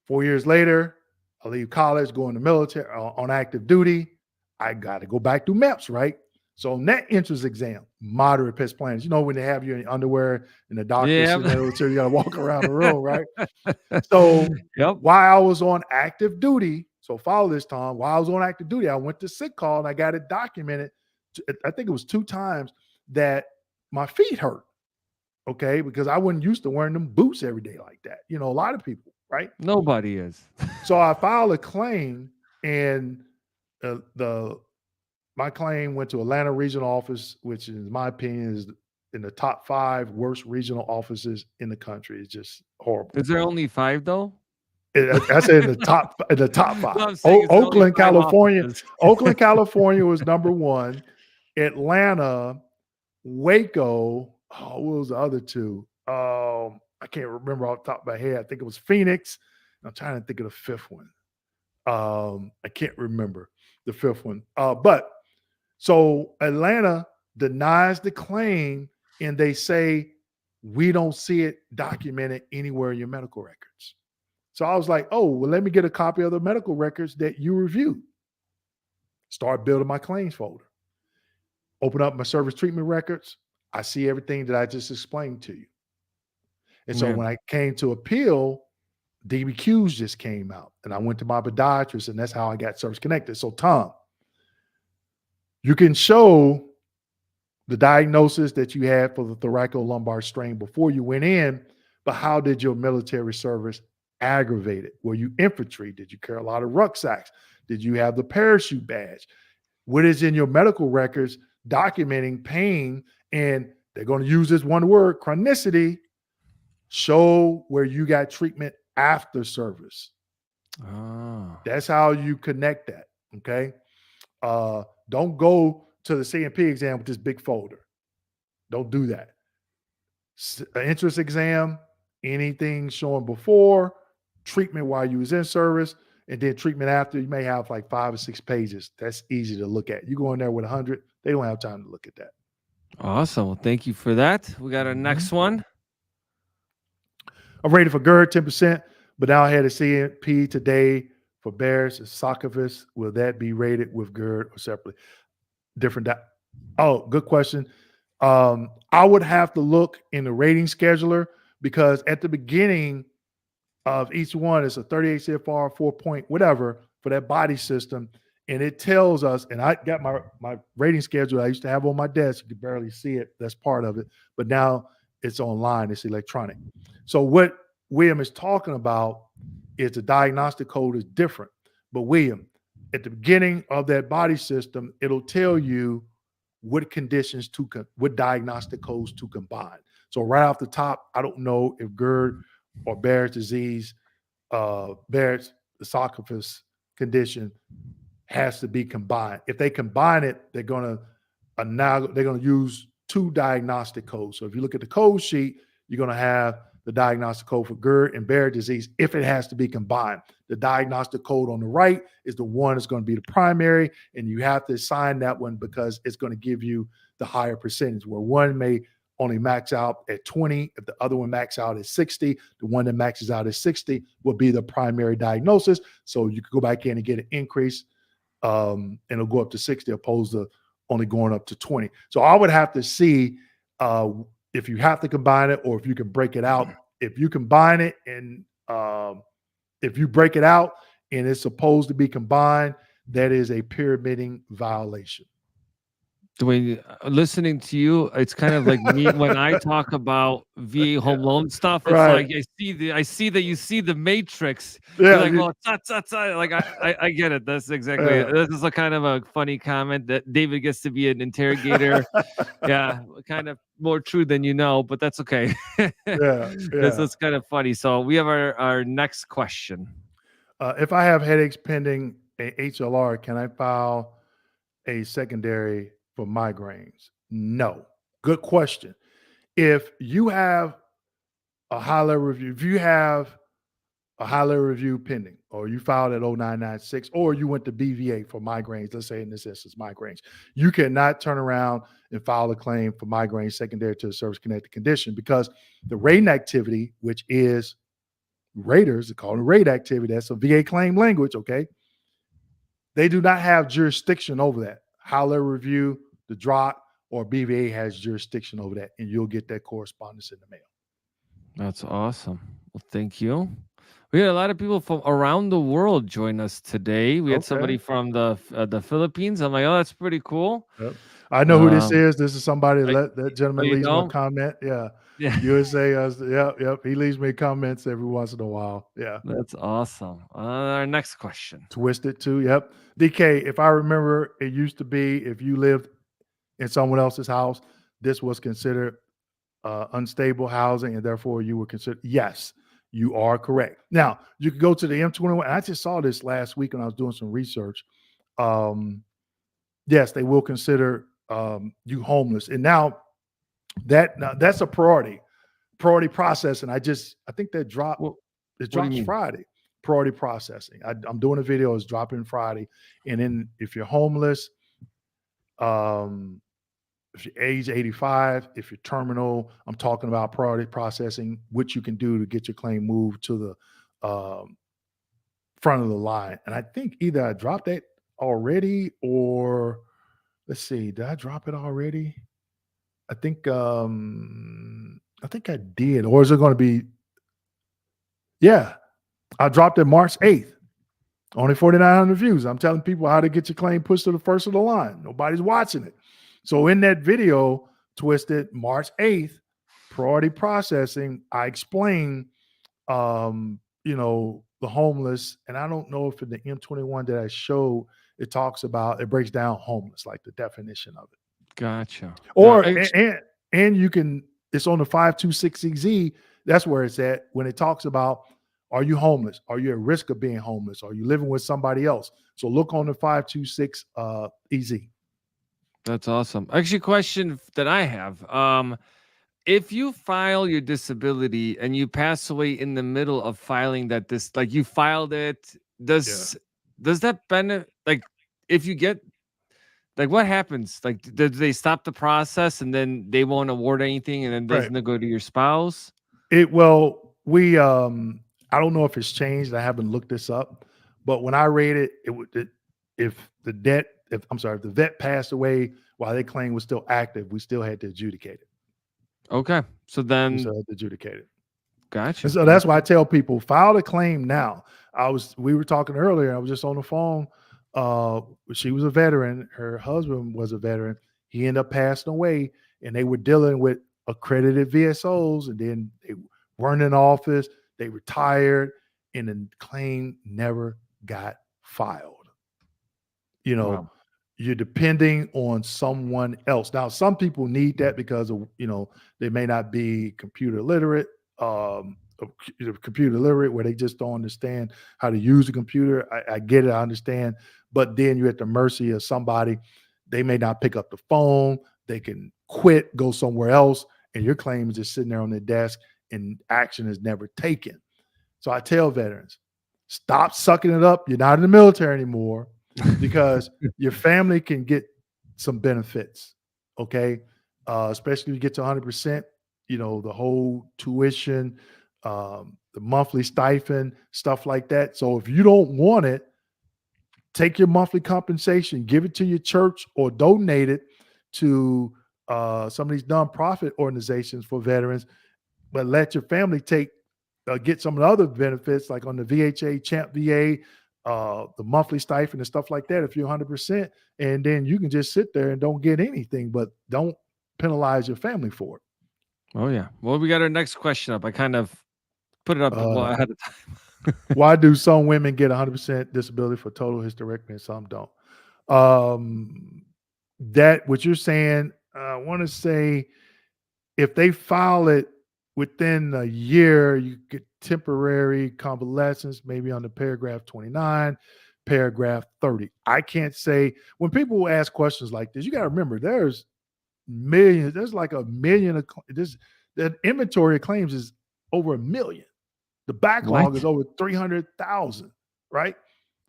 Speaker 2: 4 years later, I leave college, go in the military on active duty. I got to go back to MEPS, right? So net entrance exam, moderate pes planus. You know, when they have you in your underwear and the doctor
Speaker 1: Yeah.
Speaker 2: sitting there, you got to walk around the room, right? So
Speaker 1: Yep.
Speaker 2: while I was on active duty, so follow this, Tom. While I was on active duty, I went to sick call and I got it documented. I think it was 2 times that my feet hurt. Okay, because I wasn't used to wearing them boots every day like that. You know, a lot of people, right?
Speaker 1: Nobody is.
Speaker 2: So I filed a claim, and the my claim went to Atlanta Regional Office, which, in my opinion, is in the top 5 worst regional offices in the country. It's just horrible.
Speaker 1: Is there only 5 though?
Speaker 2: I said in the top
Speaker 1: No,
Speaker 2: 5.
Speaker 1: I'm saying, is there only
Speaker 2: Oakland,
Speaker 1: 5
Speaker 2: California.
Speaker 1: offices?
Speaker 2: Oakland, California was number 1. Atlanta, Waco. Oh, what was the other 2? I can't remember off the top of my head. I think it was Phoenix. I'm trying to think of the 5th one. I can't remember the 5th one. But so Atlanta denies the claim, and they say, we don't see it documented anywhere in your medical records. So I was like, oh, well, let me get a copy of the medical records that you reviewed. Start building my claims folder. Open up my service treatment records. I see everything that I just explained to you. And so
Speaker 1: Yeah.
Speaker 2: when I came to appeal, DBQs just came out, and I went to my podiatrist, and that's how I got service connected. So, Tom, you can show the diagnosis that you had for the thoracolumbar strain before you went in, but how did your military service aggravate it? Were you infantry? Did you carry a lot of rucksacks? Did you have the parachute badge? What is in your medical records documenting pain? And they're going to use this one word, chronicity. Show where you got treatment after service.
Speaker 1: Oh.
Speaker 2: That's how you connect that. Okay. Don't go to the CMP exam with this big folder. Don't do that. Entrance exam, anything showing before, treatment while you was in service, and then treatment after. You may have like 5 or 6 pages. That's easy to look at. You go in there with 100, they don't have time to look at that.
Speaker 1: Awesome. Well, thank you for that. We got our next one.
Speaker 2: I'm rated for GERD 10%, but now I had a CMP today for Barrett's esophagus. Will that be rated with GERD or separately? Different. Oh, good question. I would have to look in the rating scheduler, because at the beginning of each one is a 38 CFR 4 point whatever for that body system. And it tells us, and I got my rating schedule I used to have on my desk. You could barely see it. That's part of it. But now it's online. It's electronic. So what William is talking about is the diagnostic code is different. But William, at the beginning of that body system, it'll tell you what conditions what diagnostic codes to combine. So right off the top, I don't know if GERD or Barrett's disease, Barrett's esophagus condition has to be combined. If they combine it, they're going to use two diagnostic codes. So if you look at the code sheet, you're going to have the diagnostic code for GERD and Barrett's disease if it has to be combined. The diagnostic code on the right is the one that's going to be the primary, and you have to assign that one because it's going to give you the higher percentage, where one may only max out at 20. If the other one max out at 60, the one that maxes out at 60 will be the primary diagnosis. So you could go back in and get an increase, and it'll go up to 60 opposed to only going up to 20. So I would have to see if you have to combine it or if you can break it out. If you combine it and if you break it out and it's supposed to be combined, that is a pyramiding violation.
Speaker 1: Dwayne, listening to you, it's kind of like me when I talk about VA home loan stuff. It's
Speaker 2: Right.
Speaker 1: like I see that you see the matrix.
Speaker 2: Yeah,
Speaker 1: You're like, well, like I get it. That's exactly
Speaker 2: Yeah.
Speaker 1: it. This is a kind of a funny comment that David gets to be an interrogator. Yeah, kind of more true than you know, but that's okay.
Speaker 2: Yeah.
Speaker 1: That's kind of funny. So we have our next question.
Speaker 2: If I have headaches pending a HLR, can I file a secondary for migraines? No. Good question. If you have a high level review, if you have a high level review pending, or you filed at 0996, or you went to BVA for migraines, let's say in this instance, migraines, you cannot turn around and file a claim for migraines secondary to a service connected condition because the rating activity, which is raters, they call it rate activity, that's a VA claim language, okay? They do not have jurisdiction over that. High level review, the drop, or BVA has jurisdiction over that, and you'll get that correspondence in the mail.
Speaker 1: That's awesome. Well, thank you. We had a lot of people from around the world join us today. We had somebody from the Philippines. I'm like, oh, that's pretty cool.
Speaker 2: Yep. I know who this is. This is somebody that gentleman
Speaker 1: you
Speaker 2: leaves me
Speaker 1: know?
Speaker 2: a comment. Yeah.
Speaker 1: Yeah,
Speaker 2: USA. Yep. He leaves me comments every once in a while. Yeah.
Speaker 1: that's awesome. Our next question.
Speaker 2: Twisted too. Yep. DK, if I remember, it used to be if you lived in someone else's house, this was considered unstable housing, and therefore you were considered. Yes, you are correct. Now you could go to the M21. I just saw this last week when I was doing some research. Yes, they will consider you homeless, and now that's a priority processing. I think that dropped.
Speaker 1: Well,
Speaker 2: It drops Friday. Priority processing. I'm doing a video. It's dropping Friday, and then if you're homeless, if you're age 85, if you're terminal, I'm talking about priority processing, what you can do to get your claim moved to the front of the line. And I think either I dropped that already, or let's see, did I drop it already? I think I did. Or is it going to be? Yeah, I dropped it March 8th. Only 4,900 views. I'm telling people how to get your claim pushed to the first of the line. Nobody's watching it. So in that video, Twisted, March 8th, priority processing, I explain, the homeless. And I don't know if in the M21 that I showed, it talks about, it breaks down homeless, like the definition of it.
Speaker 1: Gotcha.
Speaker 2: Or, and you can, it's on the 526EZ. That's where it's at when it talks about, are you homeless? Are you at risk of being homeless? Are you living with somebody else? So look on the 526 EZ.
Speaker 1: That's awesome. Actually, question that I have. If you file your disability and you pass away in the middle of filing that like you filed it, does that benefit, like if you get, like what happens? Like, do they stop the process and then they won't award anything and then doesn't it go to your spouse?
Speaker 2: I don't know if it's changed. I haven't looked this up, but when I read it, if the vet passed away while their claim was still active, we still had to adjudicate it.
Speaker 1: Okay. So then
Speaker 2: we still had to adjudicate it.
Speaker 1: Gotcha.
Speaker 2: And so that's why I tell people, file a claim now. We were talking earlier, I was just on the phone. She was a veteran, her husband was a veteran. He ended up passing away, and they were dealing with accredited VSOs, and then they weren't in office, they retired, and the claim never got filed.
Speaker 1: Wow.
Speaker 2: you're depending on someone else. Now, some people need that because of, they may not be computer literate, computer literate, where they just don't understand how to use a computer. I get it, I understand, but then you're at the mercy of somebody. They may not pick up the phone. They can quit, go somewhere else, and your claim is just sitting there on their desk, and action is never taken. So I tell veterans, stop sucking it up. You're not in the military anymore, because your family can get some benefits. Okay. Especially if you get to 100%, the whole tuition, the monthly stipend, stuff like that. So if you don't want it, take your monthly compensation, give it to your church, or donate it to some of these nonprofit organizations for veterans, but let your family get some of the other benefits, like on the VHA, Champ VA, the monthly stipend and stuff like that, if you're 100%, and then you can just sit there and don't get anything, but don't penalize your family for it.
Speaker 1: Oh yeah. Well, we got our next question up. I kind of put it up ahead of time.
Speaker 2: Why do some women get 100% disability for total hysterectomy and some don't? That what you're saying, I want to say, if they file it within a year, you get temporary convalescence, maybe under paragraph 29, paragraph 30. I can't say, when people ask questions like this, you got to remember there's like a million of that inventory of claims is over 1 million. The backlog is over 300,000, right?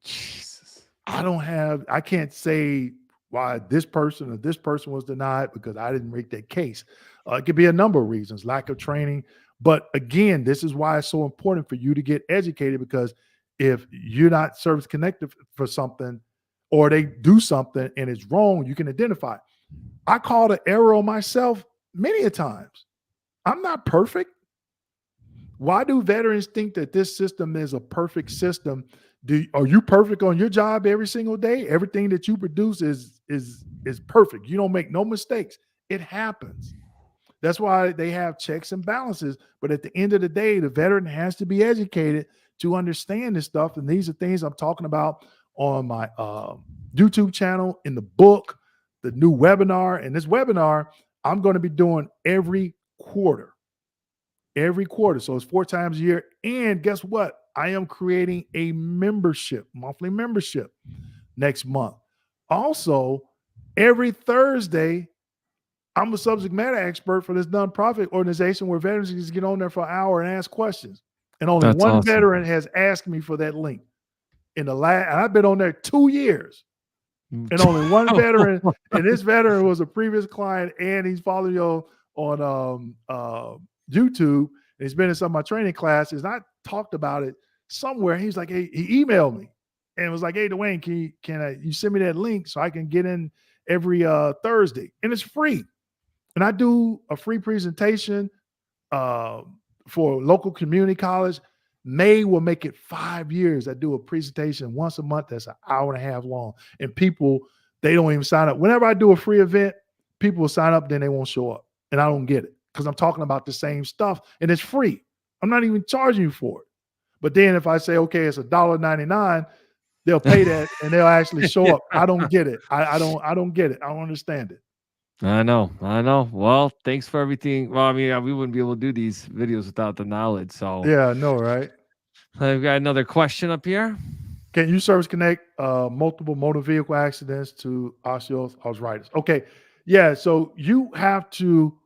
Speaker 1: Jesus.
Speaker 2: I can't say why this person or this person was denied because I didn't make that case. It could be a number of reasons, lack of training. But again, this is why it's so important for you to get educated, because if you're not service connected for something, or they do something and it's wrong, you can identify it. I called an error on myself many a times. I'm not perfect. Why do veterans think that this system is a perfect system? Are you perfect on your job every single day? Everything that you produce is perfect. You don't make no mistakes. It happens. That's why they have checks and balances. But at the end of the day, the veteran has to be educated to understand this stuff. And these are things I'm talking about on my YouTube channel, in the book, the new webinar. And this webinar, I'm going to be doing every quarter. So it's 4 times a year. And guess what? I am creating a monthly membership next month. Also, every Thursday, I'm a subject matter expert for this nonprofit organization where veterans can just get on there for an hour and ask questions. And only
Speaker 1: That's
Speaker 2: one
Speaker 1: awesome.
Speaker 2: veteran has asked me for that link. And I've been on there 2 years. And only one veteran, and this veteran was a previous client, and he's following you on YouTube. And he's been in some of my training classes. And I talked about it somewhere. He's like, hey, he emailed me and was like, hey, Dwayne, can you send me that link so I can get in every Thursday? And it's free. And I do a free presentation for local community college. May will make it 5 years. I do a presentation once a month that's an hour and a half long. And people, they don't even sign up. Whenever I do a free event, people will sign up, then they won't show up. And I don't get it because I'm talking about the same stuff and it's free. I'm not even charging you for it. But then if I say, okay, it's $1.99, they'll pay that and they'll actually show up. I don't get it. I don't get it. I don't understand it.
Speaker 1: I know. Well, thanks for everything. Well, I mean, we wouldn't be able to do these videos without the knowledge. So
Speaker 2: yeah, I know, right?
Speaker 1: I've got another question up here.
Speaker 2: Can you service connect multiple motor vehicle accidents to osteoarthritis? Okay, yeah. So you have to,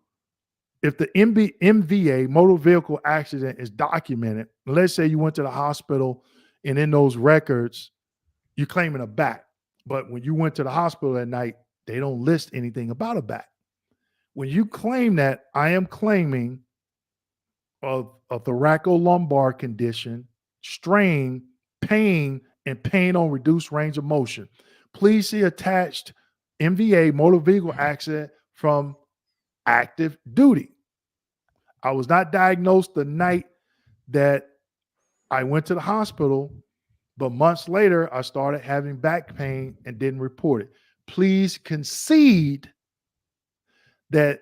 Speaker 2: if the MVA, motor vehicle accident, is documented. Let's say you went to the hospital and in those records you're claiming a back, but when you went to the hospital that night, they don't list anything about a back. When you claim that, I am claiming a thoracolumbar condition, strain, pain, and pain on reduced range of motion. Please see attached MVA, motor vehicle accident from active duty. I was not diagnosed the night that I went to the hospital, but months later, I started having back pain and didn't report it. Please concede that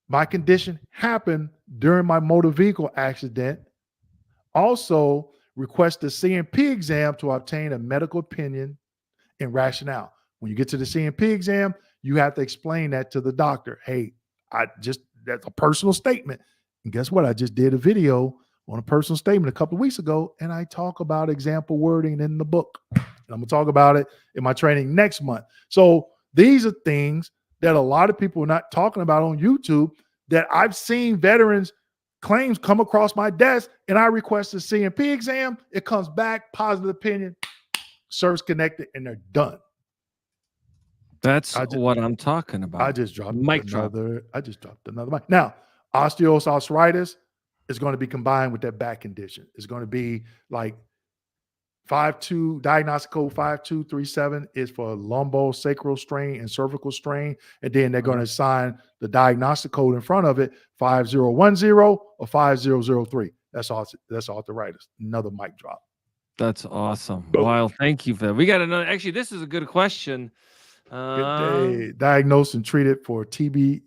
Speaker 2: my condition happened during my motor vehicle accident. Also, request a CMP exam to obtain a medical opinion and rationale. When you get to the CMP exam, you have to explain that to the doctor. Hey, that's a personal statement. And guess what? I just did a video on a personal statement a couple of weeks ago, and I talk about example wording in the book. And I'm going to talk about it in my training next month. So these are things that a lot of people are not talking about on YouTube that I've seen veterans claims come across my desk, and I request a CMP exam. It comes back, positive opinion, service connected, and they're done.
Speaker 1: That's what I'm talking about.
Speaker 2: I just dropped
Speaker 1: mic drop.
Speaker 2: another mic. Now, osteoarthritis is going to be combined with that back condition. It's going to be like 5.2, diagnostic code 5237 is for lumbosacral strain and cervical strain. And then they're going to assign the diagnostic code in front of it, 5010 or 5003. That's arthritis. Another mic drop.
Speaker 1: That's awesome. Well, thank you for that. We got another. Actually, this is a good question.
Speaker 2: Diagnosed and treated for TB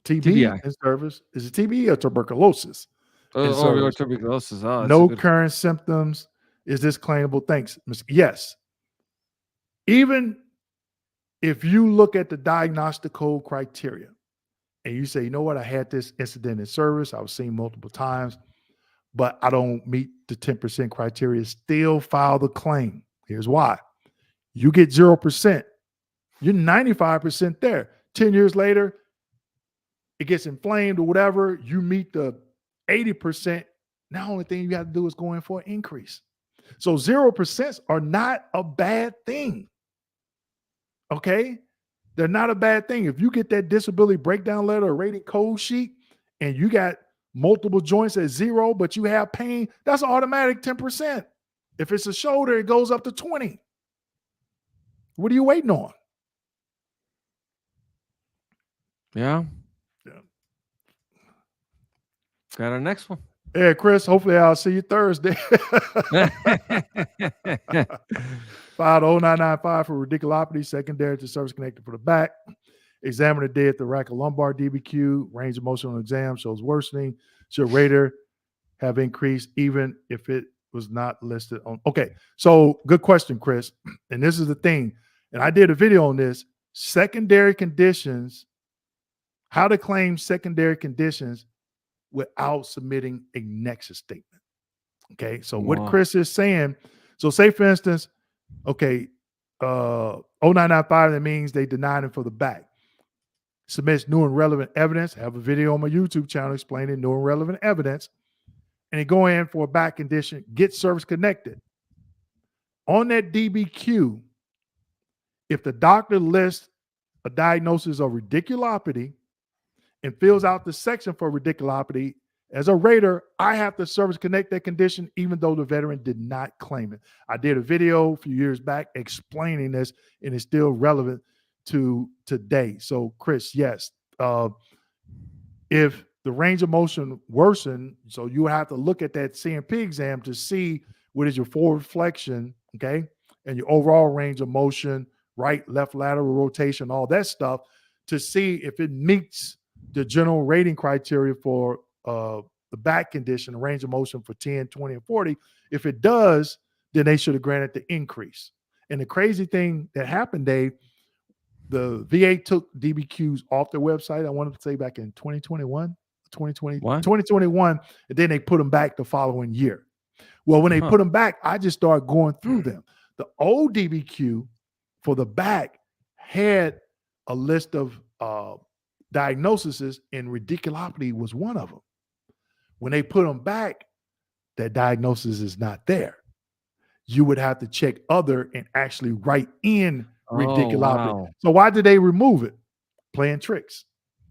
Speaker 1: TBI.
Speaker 2: in service. Is it TB or tuberculosis?
Speaker 1: Or tuberculosis. Oh,
Speaker 2: no current symptoms. Is this claimable? Thanks. Yes. Even if you look at the diagnostic code criteria and you say, you know what, I had this incident in service, I was seen multiple times, but I don't meet the 10% criteria, still file the claim. Here's why. You get 0%. You're 95% there. 10 years later, it gets inflamed or whatever. You meet the 80%. Now, only thing you have to do is go in for an increase. So 0% are not a bad thing. Okay? They're not a bad thing. If you get that disability breakdown letter or rating code sheet and you got multiple joints at 0, but you have pain, that's automatic 10%. If it's a shoulder, it goes up to 20. What are you waiting on?
Speaker 1: Yeah. Got our next one.
Speaker 2: Yeah, Chris, hopefully I'll see you Thursday. Filed 0995 for radiculopathy, secondary to service connected for the back. Examiner did the thoracolumbar DBQ. Range of motion on exam shows worsening. Should rater have increased even if it was not listed on? Okay, so good question, Chris. And this is the thing. And I did a video on this. Secondary conditions, how to claim secondary conditions without submitting a nexus statement. Okay, so what Chris is saying, so say for instance, okay, 0995, that means they denied him for the back. Submits new and relevant evidence. I have a video on my YouTube channel explaining new and relevant evidence. And they go in for a back condition, get service connected. On that DBQ, if the doctor lists a diagnosis of radiculopathy and fills out the section for radiculopathy, as a rater, I have to service connect that condition even though the veteran did not claim it. I did a video a few years back explaining this, and it's still relevant to today. So, Chris, yes, if the range of motion worsened, so you have to look at that CMP exam to see what is your forward flexion, okay, and your overall range of motion, right, left lateral rotation, all that stuff, to see if it meets the general rating criteria for the back condition, the range of motion for 10, 20, and 40. If it does, then they should have granted the increase. And the crazy thing that happened, Dave, the VA took DBQs off their website, I wanted to say back in 2021, 2021, and then they put them back the following year. Well, when they put them back, I just started going through them. The old DBQ for the back had a list of diagnoses, and radiculopathy was one of them. When they put them back, that diagnosis is not there. You would have to check other and actually write in radiculopathy. Wow. So why did they remove it? Playing tricks.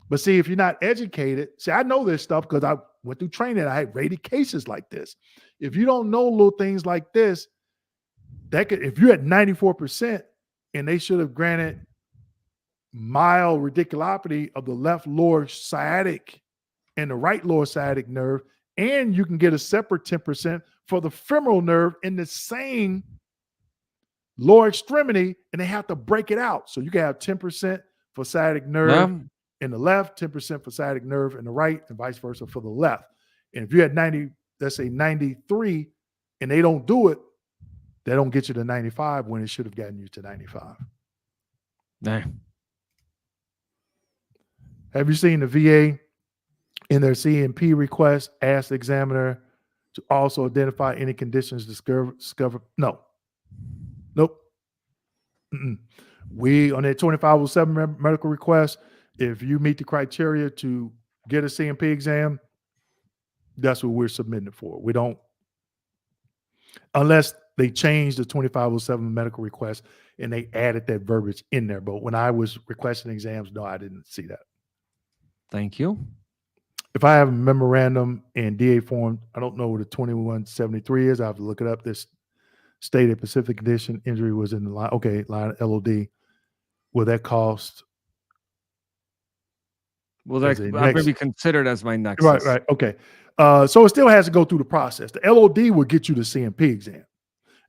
Speaker 2: But see, if you're not educated, see, I know this stuff because I went through training. I had rated cases like this. If you don't know little things like this, that could, if you're at 94% and they should have granted mild radiculopathy of the left lower sciatic and the right lower sciatic nerve, and you can get a separate 10% for the femoral nerve in the same lower extremity, and they have to break it out. So you can have 10% for sciatic nerve in the left, 10% for sciatic nerve in the right, and vice versa for the left. And if you had 90, let's say 93, and they don't do it, they don't get you to 95 when it should have gotten you to 95.
Speaker 1: Nah.
Speaker 2: Have you seen the VA in their CMP request ask the examiner to also identify any conditions discovered? No. Nope. Mm-mm. We, on that 2507 medical request, if you meet the criteria to get a CMP exam, that's what we're submitting it for. We don't, unless they changed the 2507 medical request and they added that verbiage in there. But when I was requesting exams, no, I didn't see that.
Speaker 1: Thank you.
Speaker 2: If I have a memorandum and DA form, I don't know what a 2173 is. I have to look it up. This stated Pacific condition injury was in the line. Okay, line LOD. Will that cost?
Speaker 1: Well, that I'm going to be considered as my nexus.
Speaker 2: Right. Okay. So it still has to go through the process. The LOD will get you the CMP exam.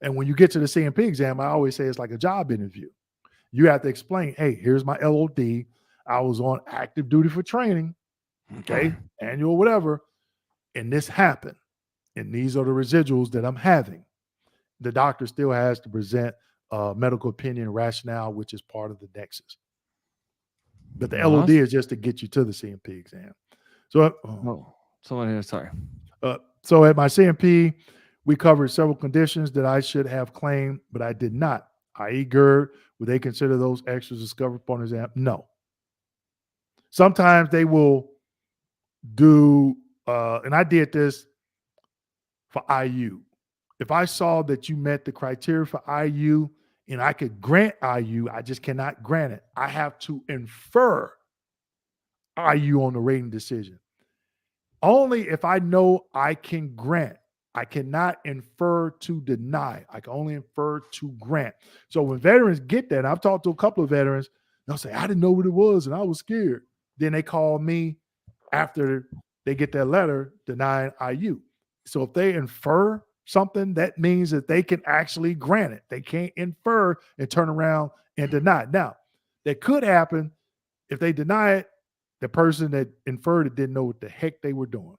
Speaker 2: And when you get to the CMP exam, I always say it's like a job interview. You have to explain, hey, here's my LOD. I was on active duty for training, okay, annual whatever, and this happened. And these are the residuals that I'm having. The doctor still has to present medical opinion rationale, which is part of the nexus. But the LOD is just to get you to the CMP exam. So,
Speaker 1: someone here, sorry.
Speaker 2: So at my CMP, we covered several conditions that I should have claimed, but I did not, i.e. GERD. Would they consider those extras discovered upon exam? No. Sometimes they will do, and I did this for IU. If I saw that you met the criteria for IU and I could grant IU, I just cannot grant it. I have to infer IU on the rating decision. Only if I know I can grant. I cannot infer to deny. I can only infer to grant. So when veterans get that, and I've talked to a couple of veterans, they'll say, I didn't know what it was and I was scared. Then they call me after they get that letter denying IU. So if they infer something, that means that they can actually grant it. They can't infer and turn around and deny it. Now, that could happen if they deny it. The person that inferred it didn't know what the heck they were doing.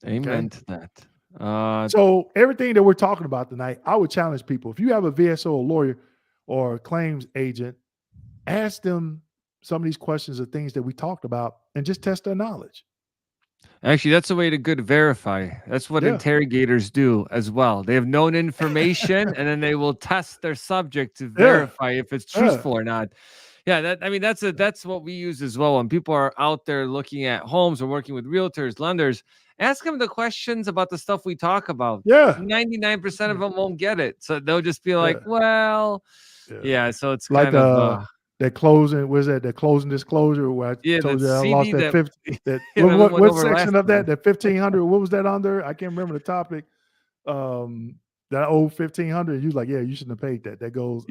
Speaker 1: Amen to that.
Speaker 2: So everything that we're talking about tonight, I would challenge people. If you have a VSO, a lawyer, or a claims agent, ask them some of these questions or things that we talked about and just test their knowledge.
Speaker 1: Actually, that's a way to good verify. That's what interrogators do as well. They have known information and then they will test their subject to verify if it's truthful or not. Yeah, that's what we use as well. When people are out there looking at homes or working with realtors, lenders, ask them the questions about the stuff we talk about. 99% of them won't get it. So they'll just be like, well, so it's
Speaker 2: like
Speaker 1: kind of
Speaker 2: that closing, was that the closing disclosure where I told you I lost that 50, what section of that 1500, what was that under? I can't remember the topic. That old 1500, you was like, you shouldn't have paid that. That goes,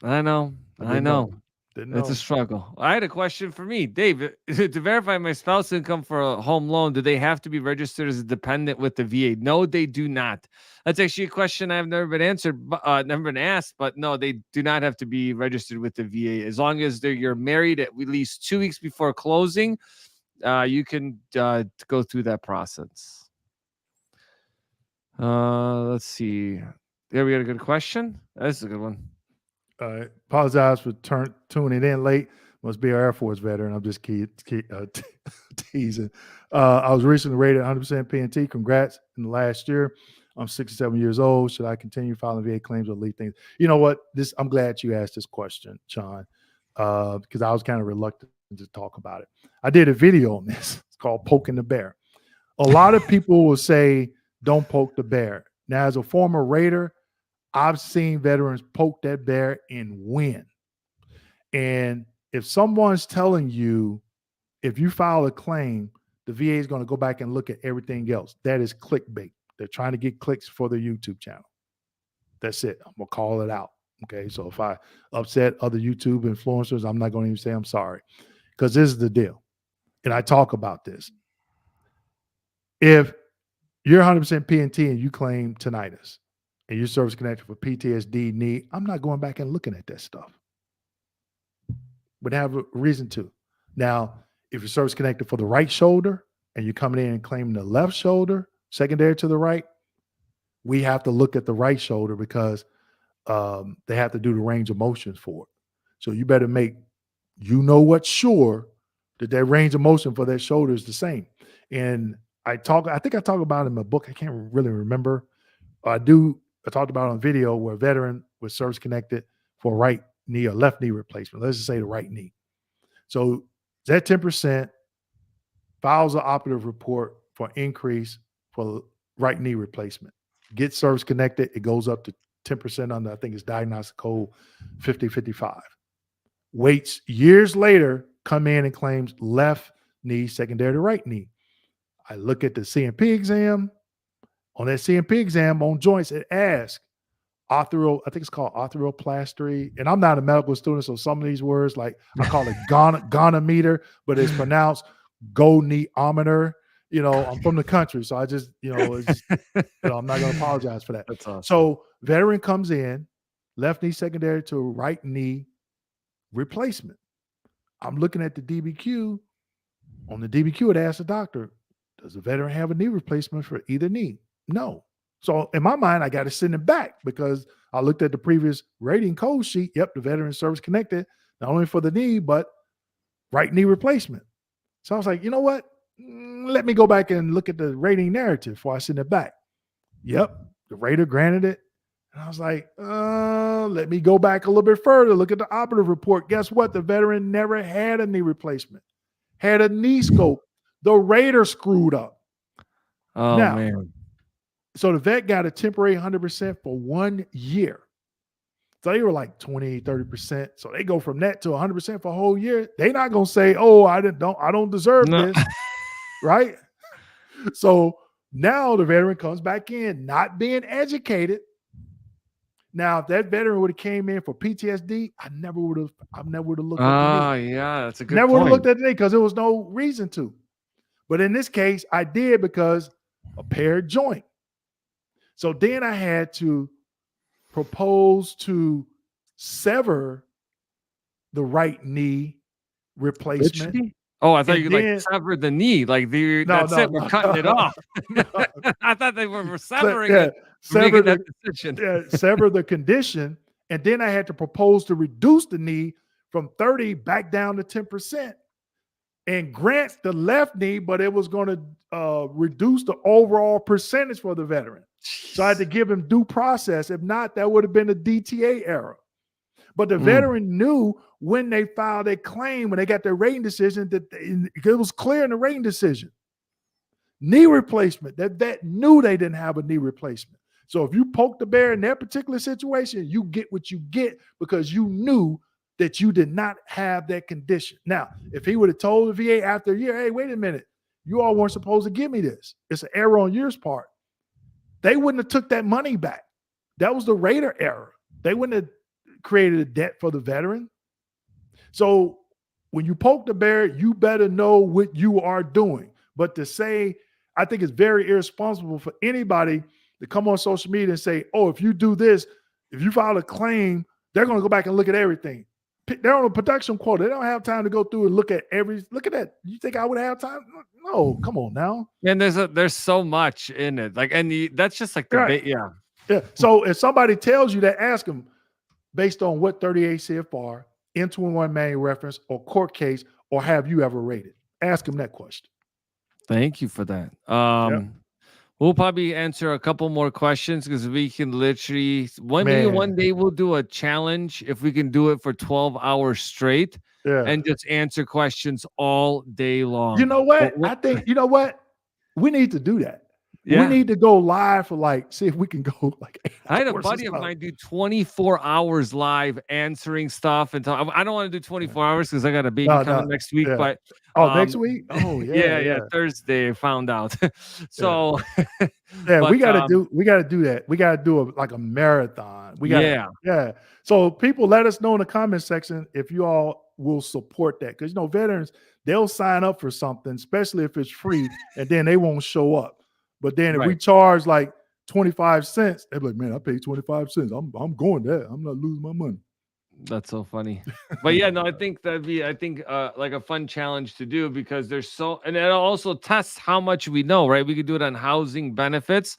Speaker 1: I know.
Speaker 2: Didn't know.
Speaker 1: It's a struggle. I had a question for me, Dave. To verify my spouse income for a home loan, do they have to be registered as a dependent with the VA? No, they do not. That's actually a question I've never been never been asked. But no, they do not have to be registered with the VA as long as you're married at least 2 weeks before closing. You can go through that process. Let's see. There we got a good question. That's a good one.
Speaker 2: Apologize for tuning in late. Must be an Air Force veteran. I'm just teasing. I was recently rated 100% PNT. Congrats in the last year. I'm 67 years old. Should I continue filing VA claims or leave things? You know what? I'm glad you asked this question, Sean, because I was kind of reluctant to talk about it. I did a video on this. It's called Poking the Bear. A lot of people will say, don't poke the bear. Now, as a former Raider, I've seen veterans poke that bear and win. And if someone's telling you, if you file a claim, the VA is going to go back and look at everything else, that is clickbait. They're trying to get clicks for their YouTube channel. That's it. I'm going to call it out. Okay. So if I upset other YouTube influencers, I'm not going to even say I'm sorry, because this is the deal. And I talk about this. If you're 100% PNT and you claim tinnitus, and you're service connected for PTSD, knee, I'm not going back and looking at that stuff. But have a reason to. Now, if you're service connected for the right shoulder and you're coming in and claiming the left shoulder, secondary to the right, we have to look at the right shoulder because they have to do the range of motions for it. So you better make what's sure that range of motion for that shoulder is the same. And I think I talk about it in my book. I can't really remember. I talked about it on video where a veteran was service connected for right knee or left knee replacement. Let's just say the right knee. So that 10% files an operative report for increase for right knee replacement. Get service connected, it goes up to 10% under, I think it's diagnostic code 5055. Waits years later, come in and claims left knee secondary to right knee. I look at the CMP exam. On that CMP exam on joints, it asks I think it's called arthroplastry. And I'm not a medical student, so some of these words, like I call it gonometer, but it's pronounced goneometer. I'm from the country, so I just, I'm not going to apologize for that.
Speaker 1: That's awesome.
Speaker 2: So veteran comes in, left knee secondary to right knee replacement. I'm looking at the DBQ. On the DBQ, it asks the doctor, does the veteran have a knee replacement for either knee? No. So in my mind, I got to send it back because I looked at the previous rating code sheet. Yep, the veteran service connected, not only for the knee, but right knee replacement. So I was like, you know what? Let me go back and look at the rating narrative before I send it back. Yep, the rater granted it. And I was like, let me go back a little bit further, look at the operative report. Guess what? The veteran never had a knee replacement, had a knee scope. The rater screwed up.
Speaker 1: Oh,
Speaker 2: now,
Speaker 1: man.
Speaker 2: So the vet got a temporary 100% for 1 year. So they were like 20, 30%. So they go from that to 100% for a whole year. They're not going to say, oh, I don't deserve this. Right? So now the veteran comes back in, not being educated. Now, if that veteran would have came in for PTSD, I never would have looked at the knee.
Speaker 1: Yeah, that's a good
Speaker 2: Never
Speaker 1: point.
Speaker 2: would have looked at the knee because there was no reason to. But in this case, I did because a paired joint. So then I had to propose to sever the right knee replacement.
Speaker 1: Oh, I thought you like severed the knee. Like that's it. We're cutting it off. I thought they were severing it.
Speaker 2: Sever that decision. Sever the condition. And then I had to propose to reduce the knee from 30 back down to 10%. And grant the left knee, but it was going to reduce the overall percentage for the veteran. So I had to give him due process. If not, that would have been a DTA error. But the veteran knew when they filed a claim, when they got their rating decision, that it was clear in the rating decision. Knee replacement, that vet knew they didn't have a knee replacement. So if you poke the bear in that particular situation, you get what you get because you knew that you did not have that condition. Now, if he would have told the VA after a year, hey, wait a minute, you all weren't supposed to give me this. It's an error on your part. They wouldn't have took that money back. That was the rater error. They wouldn't have created a debt for the veteran. So when you poke the bear, you better know what you are doing. But to say, I think it's very irresponsible for anybody to come on social media and say, oh, if you do this, if you file a claim, they're going to go back and look at everything. They're on a production quota. They don't have time to go through and look at that. You think I would have time? No, come on now.
Speaker 1: And there's so much in it. Like, and that's just like the
Speaker 2: right. Yeah. So if somebody tells you that, ask them based on what 38 CFR, N21 manual reference, or court case, or have you ever rated? Ask them that question.
Speaker 1: Thank you for that. We'll probably answer a couple more questions because we can literally one day we'll do a challenge if we can do it for 12 hours straight and just answer questions all day long.
Speaker 2: You know what? I think we need to do that. Yeah. We need to go live for see if we can go
Speaker 1: I had a buddy of mine do 24 hours live answering stuff and I don't want to do 24 hours because I got a baby coming next week. But
Speaker 2: next week? Oh
Speaker 1: yeah. Thursday found out. So
Speaker 2: we gotta do that. We gotta do a marathon. So people, let us know in the comment section if you all will support that. Because veterans, they'll sign up for something, especially if it's free, and then they won't show up. But then if we charge 25 cents, they're like, man, I paid 25 cents. I'm going there. I'm not losing my money.
Speaker 1: That's so funny. But yeah, no, I think that'd be like a fun challenge to do because there's and it also tests how much we know, right? We could do it on housing benefits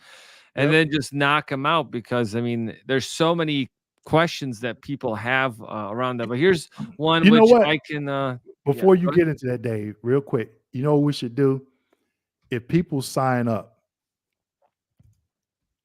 Speaker 1: and then just knock them out because there's so many questions that people have around that. But here's one
Speaker 2: You know
Speaker 1: which
Speaker 2: what?
Speaker 1: I can. Yeah.
Speaker 2: Before you get into that, Dave, real quick, you know what we should do? If people sign up,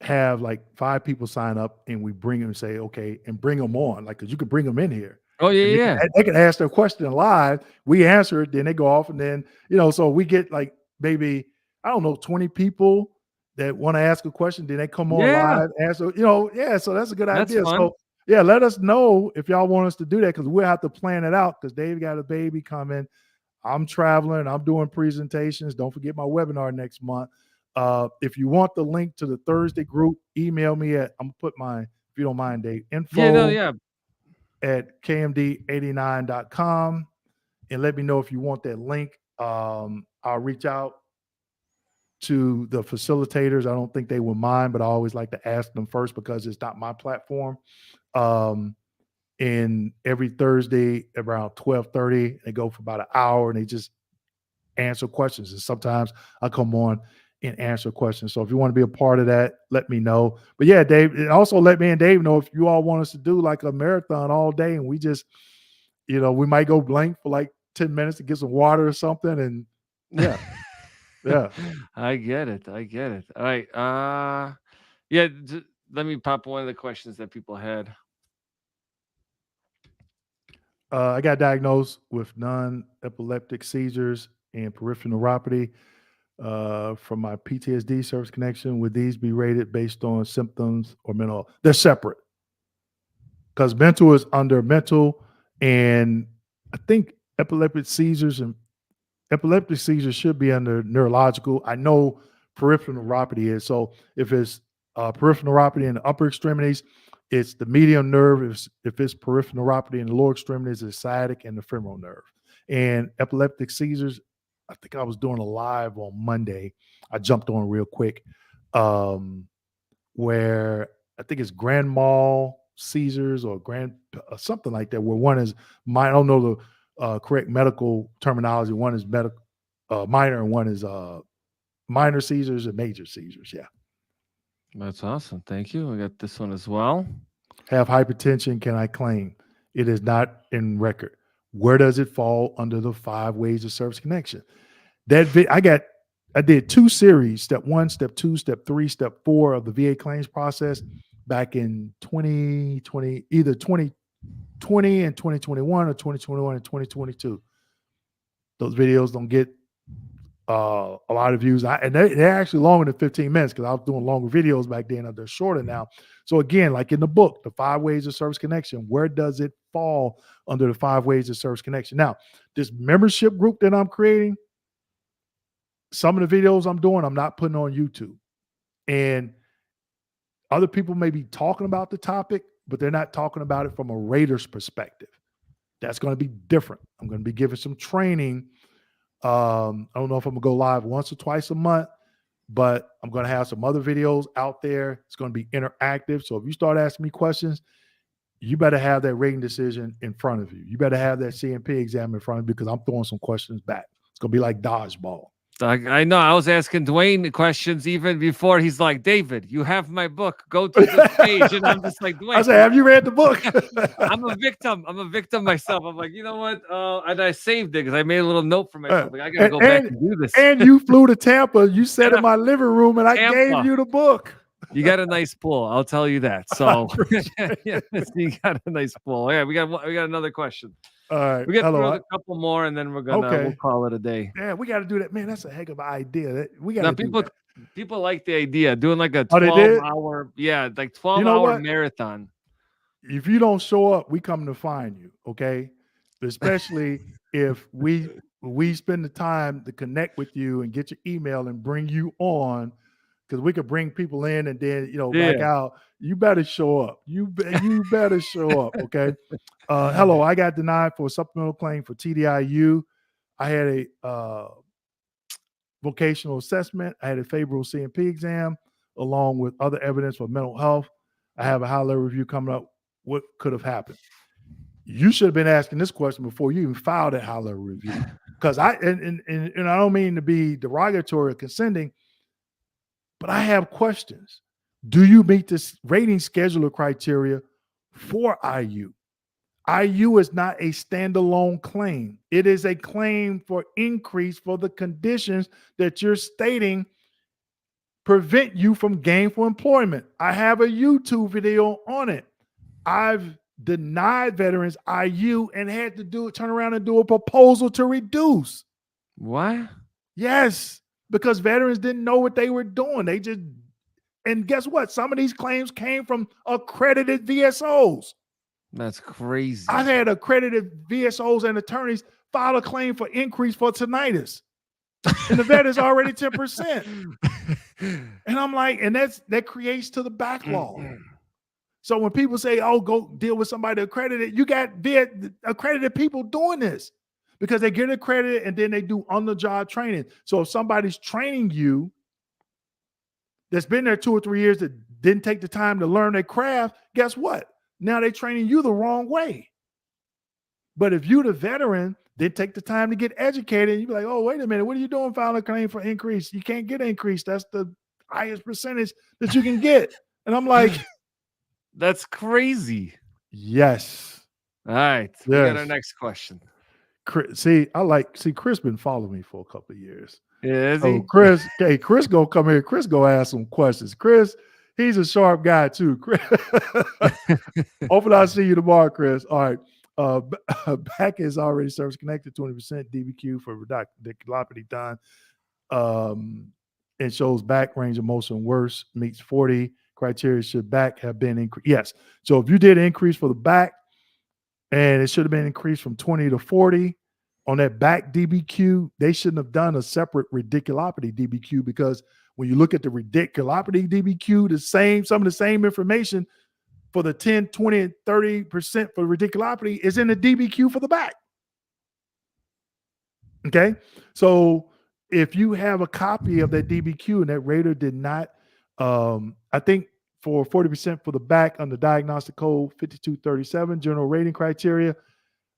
Speaker 2: have like 5 people sign up, and we bring them and say, okay, and bring them on, like, because you could bring them in here,
Speaker 1: Oh yeah,
Speaker 2: and
Speaker 1: yeah.
Speaker 2: they can ask their question live. We answer it, then they go off, and then so we get like maybe I don't know 20 people that want to ask a question. Then they come on
Speaker 1: Yeah,
Speaker 2: live, answer. Yeah. So that's a good
Speaker 1: that's
Speaker 2: idea.
Speaker 1: fun.
Speaker 2: So yeah, let us know if y'all want us to do that because we'll have to plan it out because Dave got a baby coming. I'm traveling. I'm doing presentations. Don't forget my webinar next month. If you want the link to the Thursday group, email me at, I'm gonna put my, if you don't mind, Dave,
Speaker 1: Yeah, no,
Speaker 2: info
Speaker 1: yeah.
Speaker 2: at kmd89.com and let me know if you want that link. I'll reach out to the facilitators. I don't think they would mind, but I always like to ask them first because it's not my platform. And every Thursday around 12:30, they go for about an hour and they just answer questions. And sometimes I come on and answer questions. So if you want to be a part of that, let me know. But yeah, Dave, and also let me and Dave know if you all want us to do like a marathon all day and we just, we might go blank for like 10 minutes to get some water or something. And yeah, yeah.
Speaker 1: I get it. I get it. All right. Yeah. Let me pop one of the questions that people had.
Speaker 2: I got diagnosed with non-epileptic seizures and peripheral neuropathy from my PTSD service connection. Would these be rated based on symptoms or mental? They're separate because mental is under mental, and I think epileptic seizures should be under neurological. I know peripheral neuropathy is. So if it's peripheral neuropathy in the upper extremities, it's the median nerve. If it's peripheral neuropathy in the lower extremities, it's sciatic and the femoral nerve. And epileptic seizures, I think I was doing a live on Monday. I jumped on real quick, where I think it's grand mal seizures or grand something like that, where one is I don't know the correct medical terminology. One is medical minor and one is minor seizures and major seizures. Yeah.
Speaker 1: That's awesome. Thank you. I got this one as well.
Speaker 2: Have hypertension, can I claim? It is not in record. Where does it fall under the 5 ways of service connection? I did 2 series, step 1, step 2, step 3, step 4 of the VA claims process back in 2020, either 2020 and 2021 or 2021 and 2022. Those videos don't get a lot of views. And they're actually longer than 15 minutes because I was doing longer videos back then. They're shorter now. So again, like in the book, the 5 ways of service connection, where does it fall under the 5 ways of service connection? Now, this membership group that I'm creating, some of the videos I'm doing, I'm not putting on YouTube. And other people may be talking about the topic, but they're not talking about it from a rater's perspective. That's going to be different. I'm going to be giving some training. I don't know if I'm gonna go live once or twice a month, but I'm gonna have some other videos out there. It's gonna be interactive. So if you start asking me questions, you better have that rating decision in front of you. You better have that CMP exam in front of you because I'm throwing some questions back. It's gonna be like dodgeball.
Speaker 1: I know. I was asking Dwayne questions even before. He's like, David, you have my book. Go to this page. And I'm just like, Dwayne.
Speaker 2: I said, have you read the book?
Speaker 1: I'm a victim. I'm a victim myself. I'm like, you know what? And I saved it because I made a little note for myself. Like, I gotta go back and do this.
Speaker 2: And you flew to Tampa. You sat in my living room and I gave you the book.
Speaker 1: You got a nice pull. I'll tell you that. So yeah, you got a nice pull. Yeah, we got another question.
Speaker 2: All right.
Speaker 1: We got a couple more, and then we'll call it a day.
Speaker 2: Yeah, we got to do that, man. That's a heck of an idea. We got to do that.
Speaker 1: People like the idea doing like a 12-hour, like 12-hour marathon.
Speaker 2: If you don't show up, we come to find you. Okay, especially if we spend the time to connect with you and get your email and bring you on. Because we could bring people in and then back out. You better show up. You better show up. Okay. Hello, I got denied for a supplemental claim for TDIU. I had a vocational assessment. I had a favorable CMP exam along with other evidence for mental health. I have a high level review coming up. What could have happened? You should have been asking this question before you even filed that high level review. Because I don't mean to be derogatory or condescending, but I have questions. Do you meet this rating scheduler criteria for IU. IU is not a standalone claim. It is a claim for increase for the conditions that you're stating prevent you from gainful employment. I have a YouTube video on it. I've denied veterans IU and had to turn around and do a proposal to reduce.
Speaker 1: What?
Speaker 2: Yes, because veterans didn't know what they were doing. And guess what? Some of these claims came from accredited VSOs.
Speaker 1: That's crazy.
Speaker 2: I've had accredited VSOs and attorneys file a claim for increase for tinnitus. And the vet is already 10%. And I'm like, and that creates to the backlog. So when people say, oh, go deal with somebody accredited, you got accredited people doing this because they get accredited and then they do on-the-job training. So if somebody's training you that's been there 2 or 3 years that didn't take the time to learn their craft, guess what? Now they're training you the wrong way. But if you, the veteran, didn't take the time to get educated, you'd be like, oh, wait a minute, what are you doing filing a claim for increase? You can't get increase. That's the highest percentage that you can get. And I'm like,
Speaker 1: that's crazy.
Speaker 2: Yes.
Speaker 1: All right. Yes. We got our next question.
Speaker 2: Chris been following me for a couple of years.
Speaker 1: Yeah, is
Speaker 2: so
Speaker 1: he?
Speaker 2: Chris gonna come here. Chris gonna ask some questions. Chris, he's a sharp guy too. Chris. Hopefully I'll see you tomorrow, Chris. All right. Back is already service connected, 20% DBQ for radiculopathy done. It shows back range of motion worse, meets 40 criteria. Should back have been increased? Yes. So if you did increase for the back, and it should have been increased from 20 to 40 on that back DBQ, they shouldn't have done a separate radiculopathy DBQ because when you look at the radiculopathy DBQ, some of the same information for the 10, 20, and 30% for radiculopathy is in the DBQ for the back. Okay. So if you have a copy of that DBQ and that rater did not, I think for 40% for the back on the diagnostic code 5237 general rating criteria,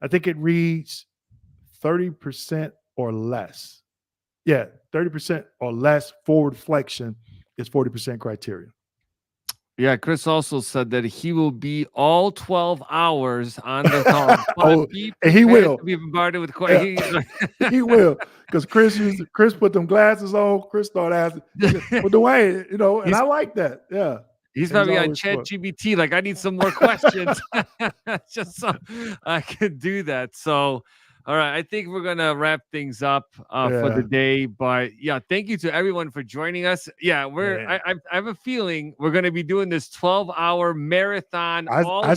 Speaker 2: I think it reads 30% or less. Yeah, 30% or less forward flexion is 40% criteria.
Speaker 1: Yeah, Chris also said that he will be all 12 hours on the call.
Speaker 2: And he will
Speaker 1: be bombarded with questions.
Speaker 2: Yeah. He will, because Chris put them glasses on. Chris started asking, well, Dwayne, and I like that. Yeah.
Speaker 1: He's probably on ChatGPT. Like, I need some more questions just so I could do that. So, all right, I think we're gonna wrap things up for the day. But yeah, thank you to everyone for joining us. Yeah, I have a feeling we're gonna be doing this 12-hour marathon all day.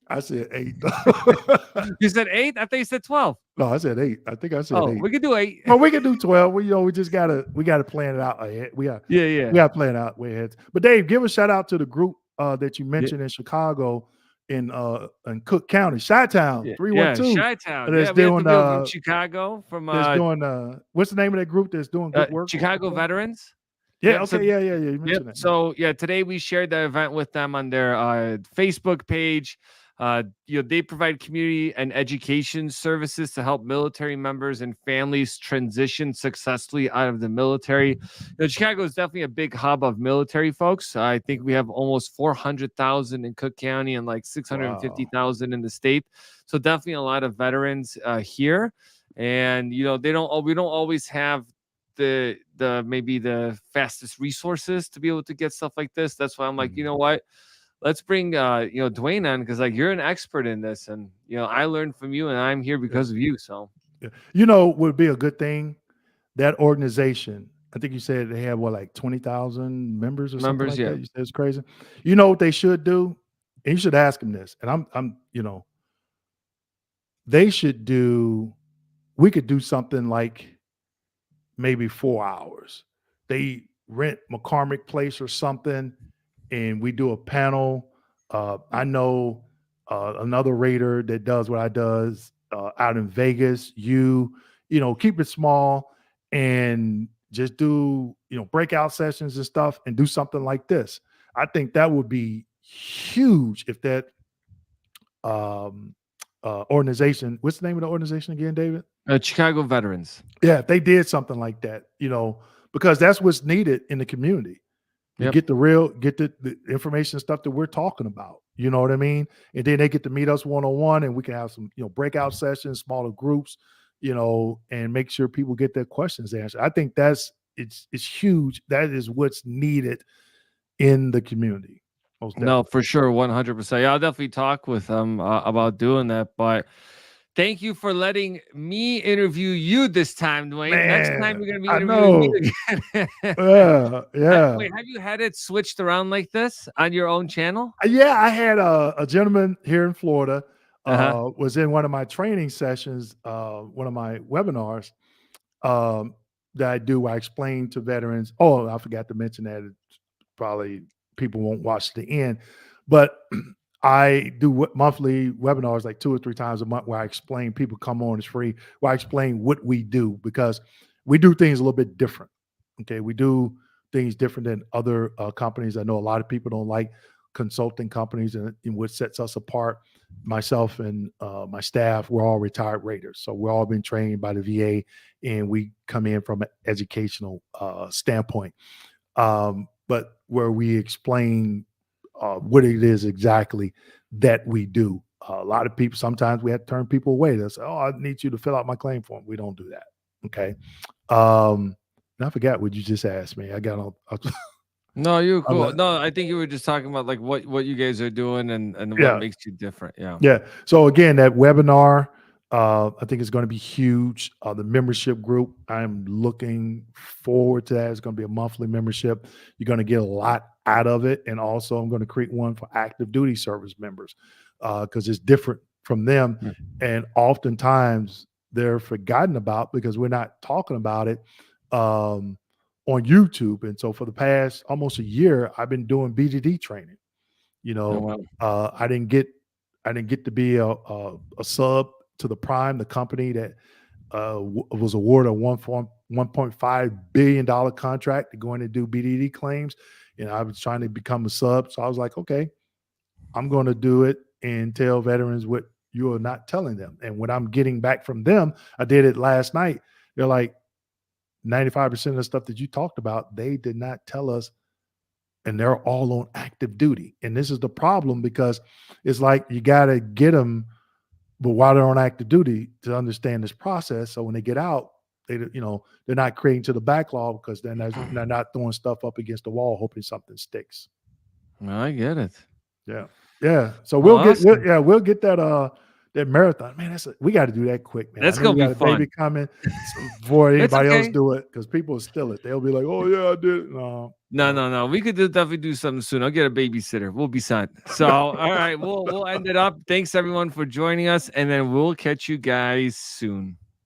Speaker 2: I said 8.
Speaker 1: You said 8? I thought you said 12.
Speaker 2: No, I said 8. I think I said 8.
Speaker 1: We could do 8.
Speaker 2: Well, we can do 12. We just gotta plan it out ahead. We gotta plan it out way ahead. But Dave, give a shout out to the group that you mentioned in Chicago. In Cook County, Chi-Town 312.
Speaker 1: Chi-Town. That's doing from Chicago. That's
Speaker 2: doing what's the name of that group that's doing good work?
Speaker 1: Chicago Veterans.
Speaker 2: Yeah. Okay. So, You mentioned that.
Speaker 1: So today we shared the event with them on their Facebook page. They provide community and education services to help military members and families transition successfully out of the military. Chicago is definitely a big hub of military folks. I think we have almost 400,000 in Cook County and like 650,000 in the state. So definitely a lot of veterans here. And we don't always have the maybe the fastest resources to be able to get stuff like this. That's why I'm like, you know what? Let's bring Dwayne on, because like you're an expert in this, and I learned from you, and I'm here because of you. So
Speaker 2: would be a good thing, that organization. I think you said they have like 20,000 members or something like that. You said it's crazy. You know what they should do? And you should ask them this. And I'm they should do. We could do something like maybe 4 hours. They rent McCormick Place or something, and we do a panel. I know another rater that does what I does out in Vegas. Keep it small and just do, breakout sessions and stuff and do something like this. I think that would be huge if that organization, what's the name of the organization again, David?
Speaker 1: Chicago Veterans.
Speaker 2: Yeah, if they did something like that, because that's what's needed in the community. to
Speaker 1: Yep.
Speaker 2: get the information stuff that we're talking about. You know what I mean? And then they get to meet us one-on-one, and we can have some, breakout sessions, smaller groups, and make sure people get their questions answered. I think it's huge. That is what's needed in the community. Most
Speaker 1: No,
Speaker 2: definitely.
Speaker 1: for sure, 100%. Yeah, I'll definitely talk with them about doing that. But thank you for letting me interview you this time, Dwayne. Next time
Speaker 2: Man,
Speaker 1: you're going to be
Speaker 2: I
Speaker 1: interviewing me
Speaker 2: know.
Speaker 1: again.
Speaker 2: Yeah, yeah.
Speaker 1: Wait, have you had it switched around like this on your own channel?
Speaker 2: Yeah, I had a gentleman here in Florida,
Speaker 1: Uh-huh.
Speaker 2: was in one of my training sessions, one of my webinars, um, that I do. I explain to veterans. Oh, I forgot to mention that. Probably people won't watch the end, but I do monthly webinars like 2 or 3 times a month where I explain. People come on, it's free, where I explain what we do, because we do things a little bit different. Okay, we do things different than other companies. I know a lot of people don't like consulting companies, and what sets us apart, myself and my staff, we're all retired raters, so we're all been trained by the VA, and we come in from an educational standpoint. But where we explain what it is exactly that we do. A lot of people, sometimes we have to turn people away. They say, "Oh, I need you to fill out my claim form." We don't do that. Okay. And I forgot what you just asked me. I got on.
Speaker 1: No, you're
Speaker 2: I'm
Speaker 1: cool.
Speaker 2: not,
Speaker 1: No, I think you were just talking about like what you guys are doing and what
Speaker 2: yeah,
Speaker 1: makes you different. Yeah.
Speaker 2: yeah. So again, that webinar, I think it's going to be huge. The membership group, I'm looking forward to that. It's going to be a monthly membership. You're going to get a lot out of it, and also I'm going to create one for active duty service members, because it's different from them,
Speaker 1: Mm.
Speaker 2: and oftentimes they're forgotten about because we're not talking about it on YouTube. And so for the past almost a year, I've been doing BDD training. You
Speaker 1: Oh,
Speaker 2: know,
Speaker 1: wow.
Speaker 2: I didn't get to be a sub to the Prime, the company that was awarded a 1.5 billion dollar contract to go in and do BDD claims. I was trying to become a sub, so I was like, okay, I'm going to do it and tell veterans what you are not telling them. And what I'm getting back from them, I did it last night. They're like, 95% of the stuff that you talked about, they did not tell us, and they're all on active duty. And this is the problem, because it's like you got to get them, but while they're on active duty, to understand this process. So when they get out, they're not creating to the backlog, because then they're not throwing stuff up against the wall hoping something sticks.
Speaker 1: I get it.
Speaker 2: Yeah, yeah. So
Speaker 1: Well, awesome.
Speaker 2: we'll get that marathon. Man, we got to do that quick, man. I
Speaker 1: That's
Speaker 2: know we
Speaker 1: gonna be
Speaker 2: got a baby
Speaker 1: fun.
Speaker 2: coming, before
Speaker 1: It's
Speaker 2: anybody else
Speaker 1: okay.
Speaker 2: do it, because people will steal it. They'll be like, "Oh yeah, I did it." No,
Speaker 1: No,
Speaker 2: no.
Speaker 1: no, no. We could definitely do something soon. I'll get a babysitter. We'll be set. So, all right, we'll end it up. Thanks everyone for joining us, and then we'll catch you guys soon.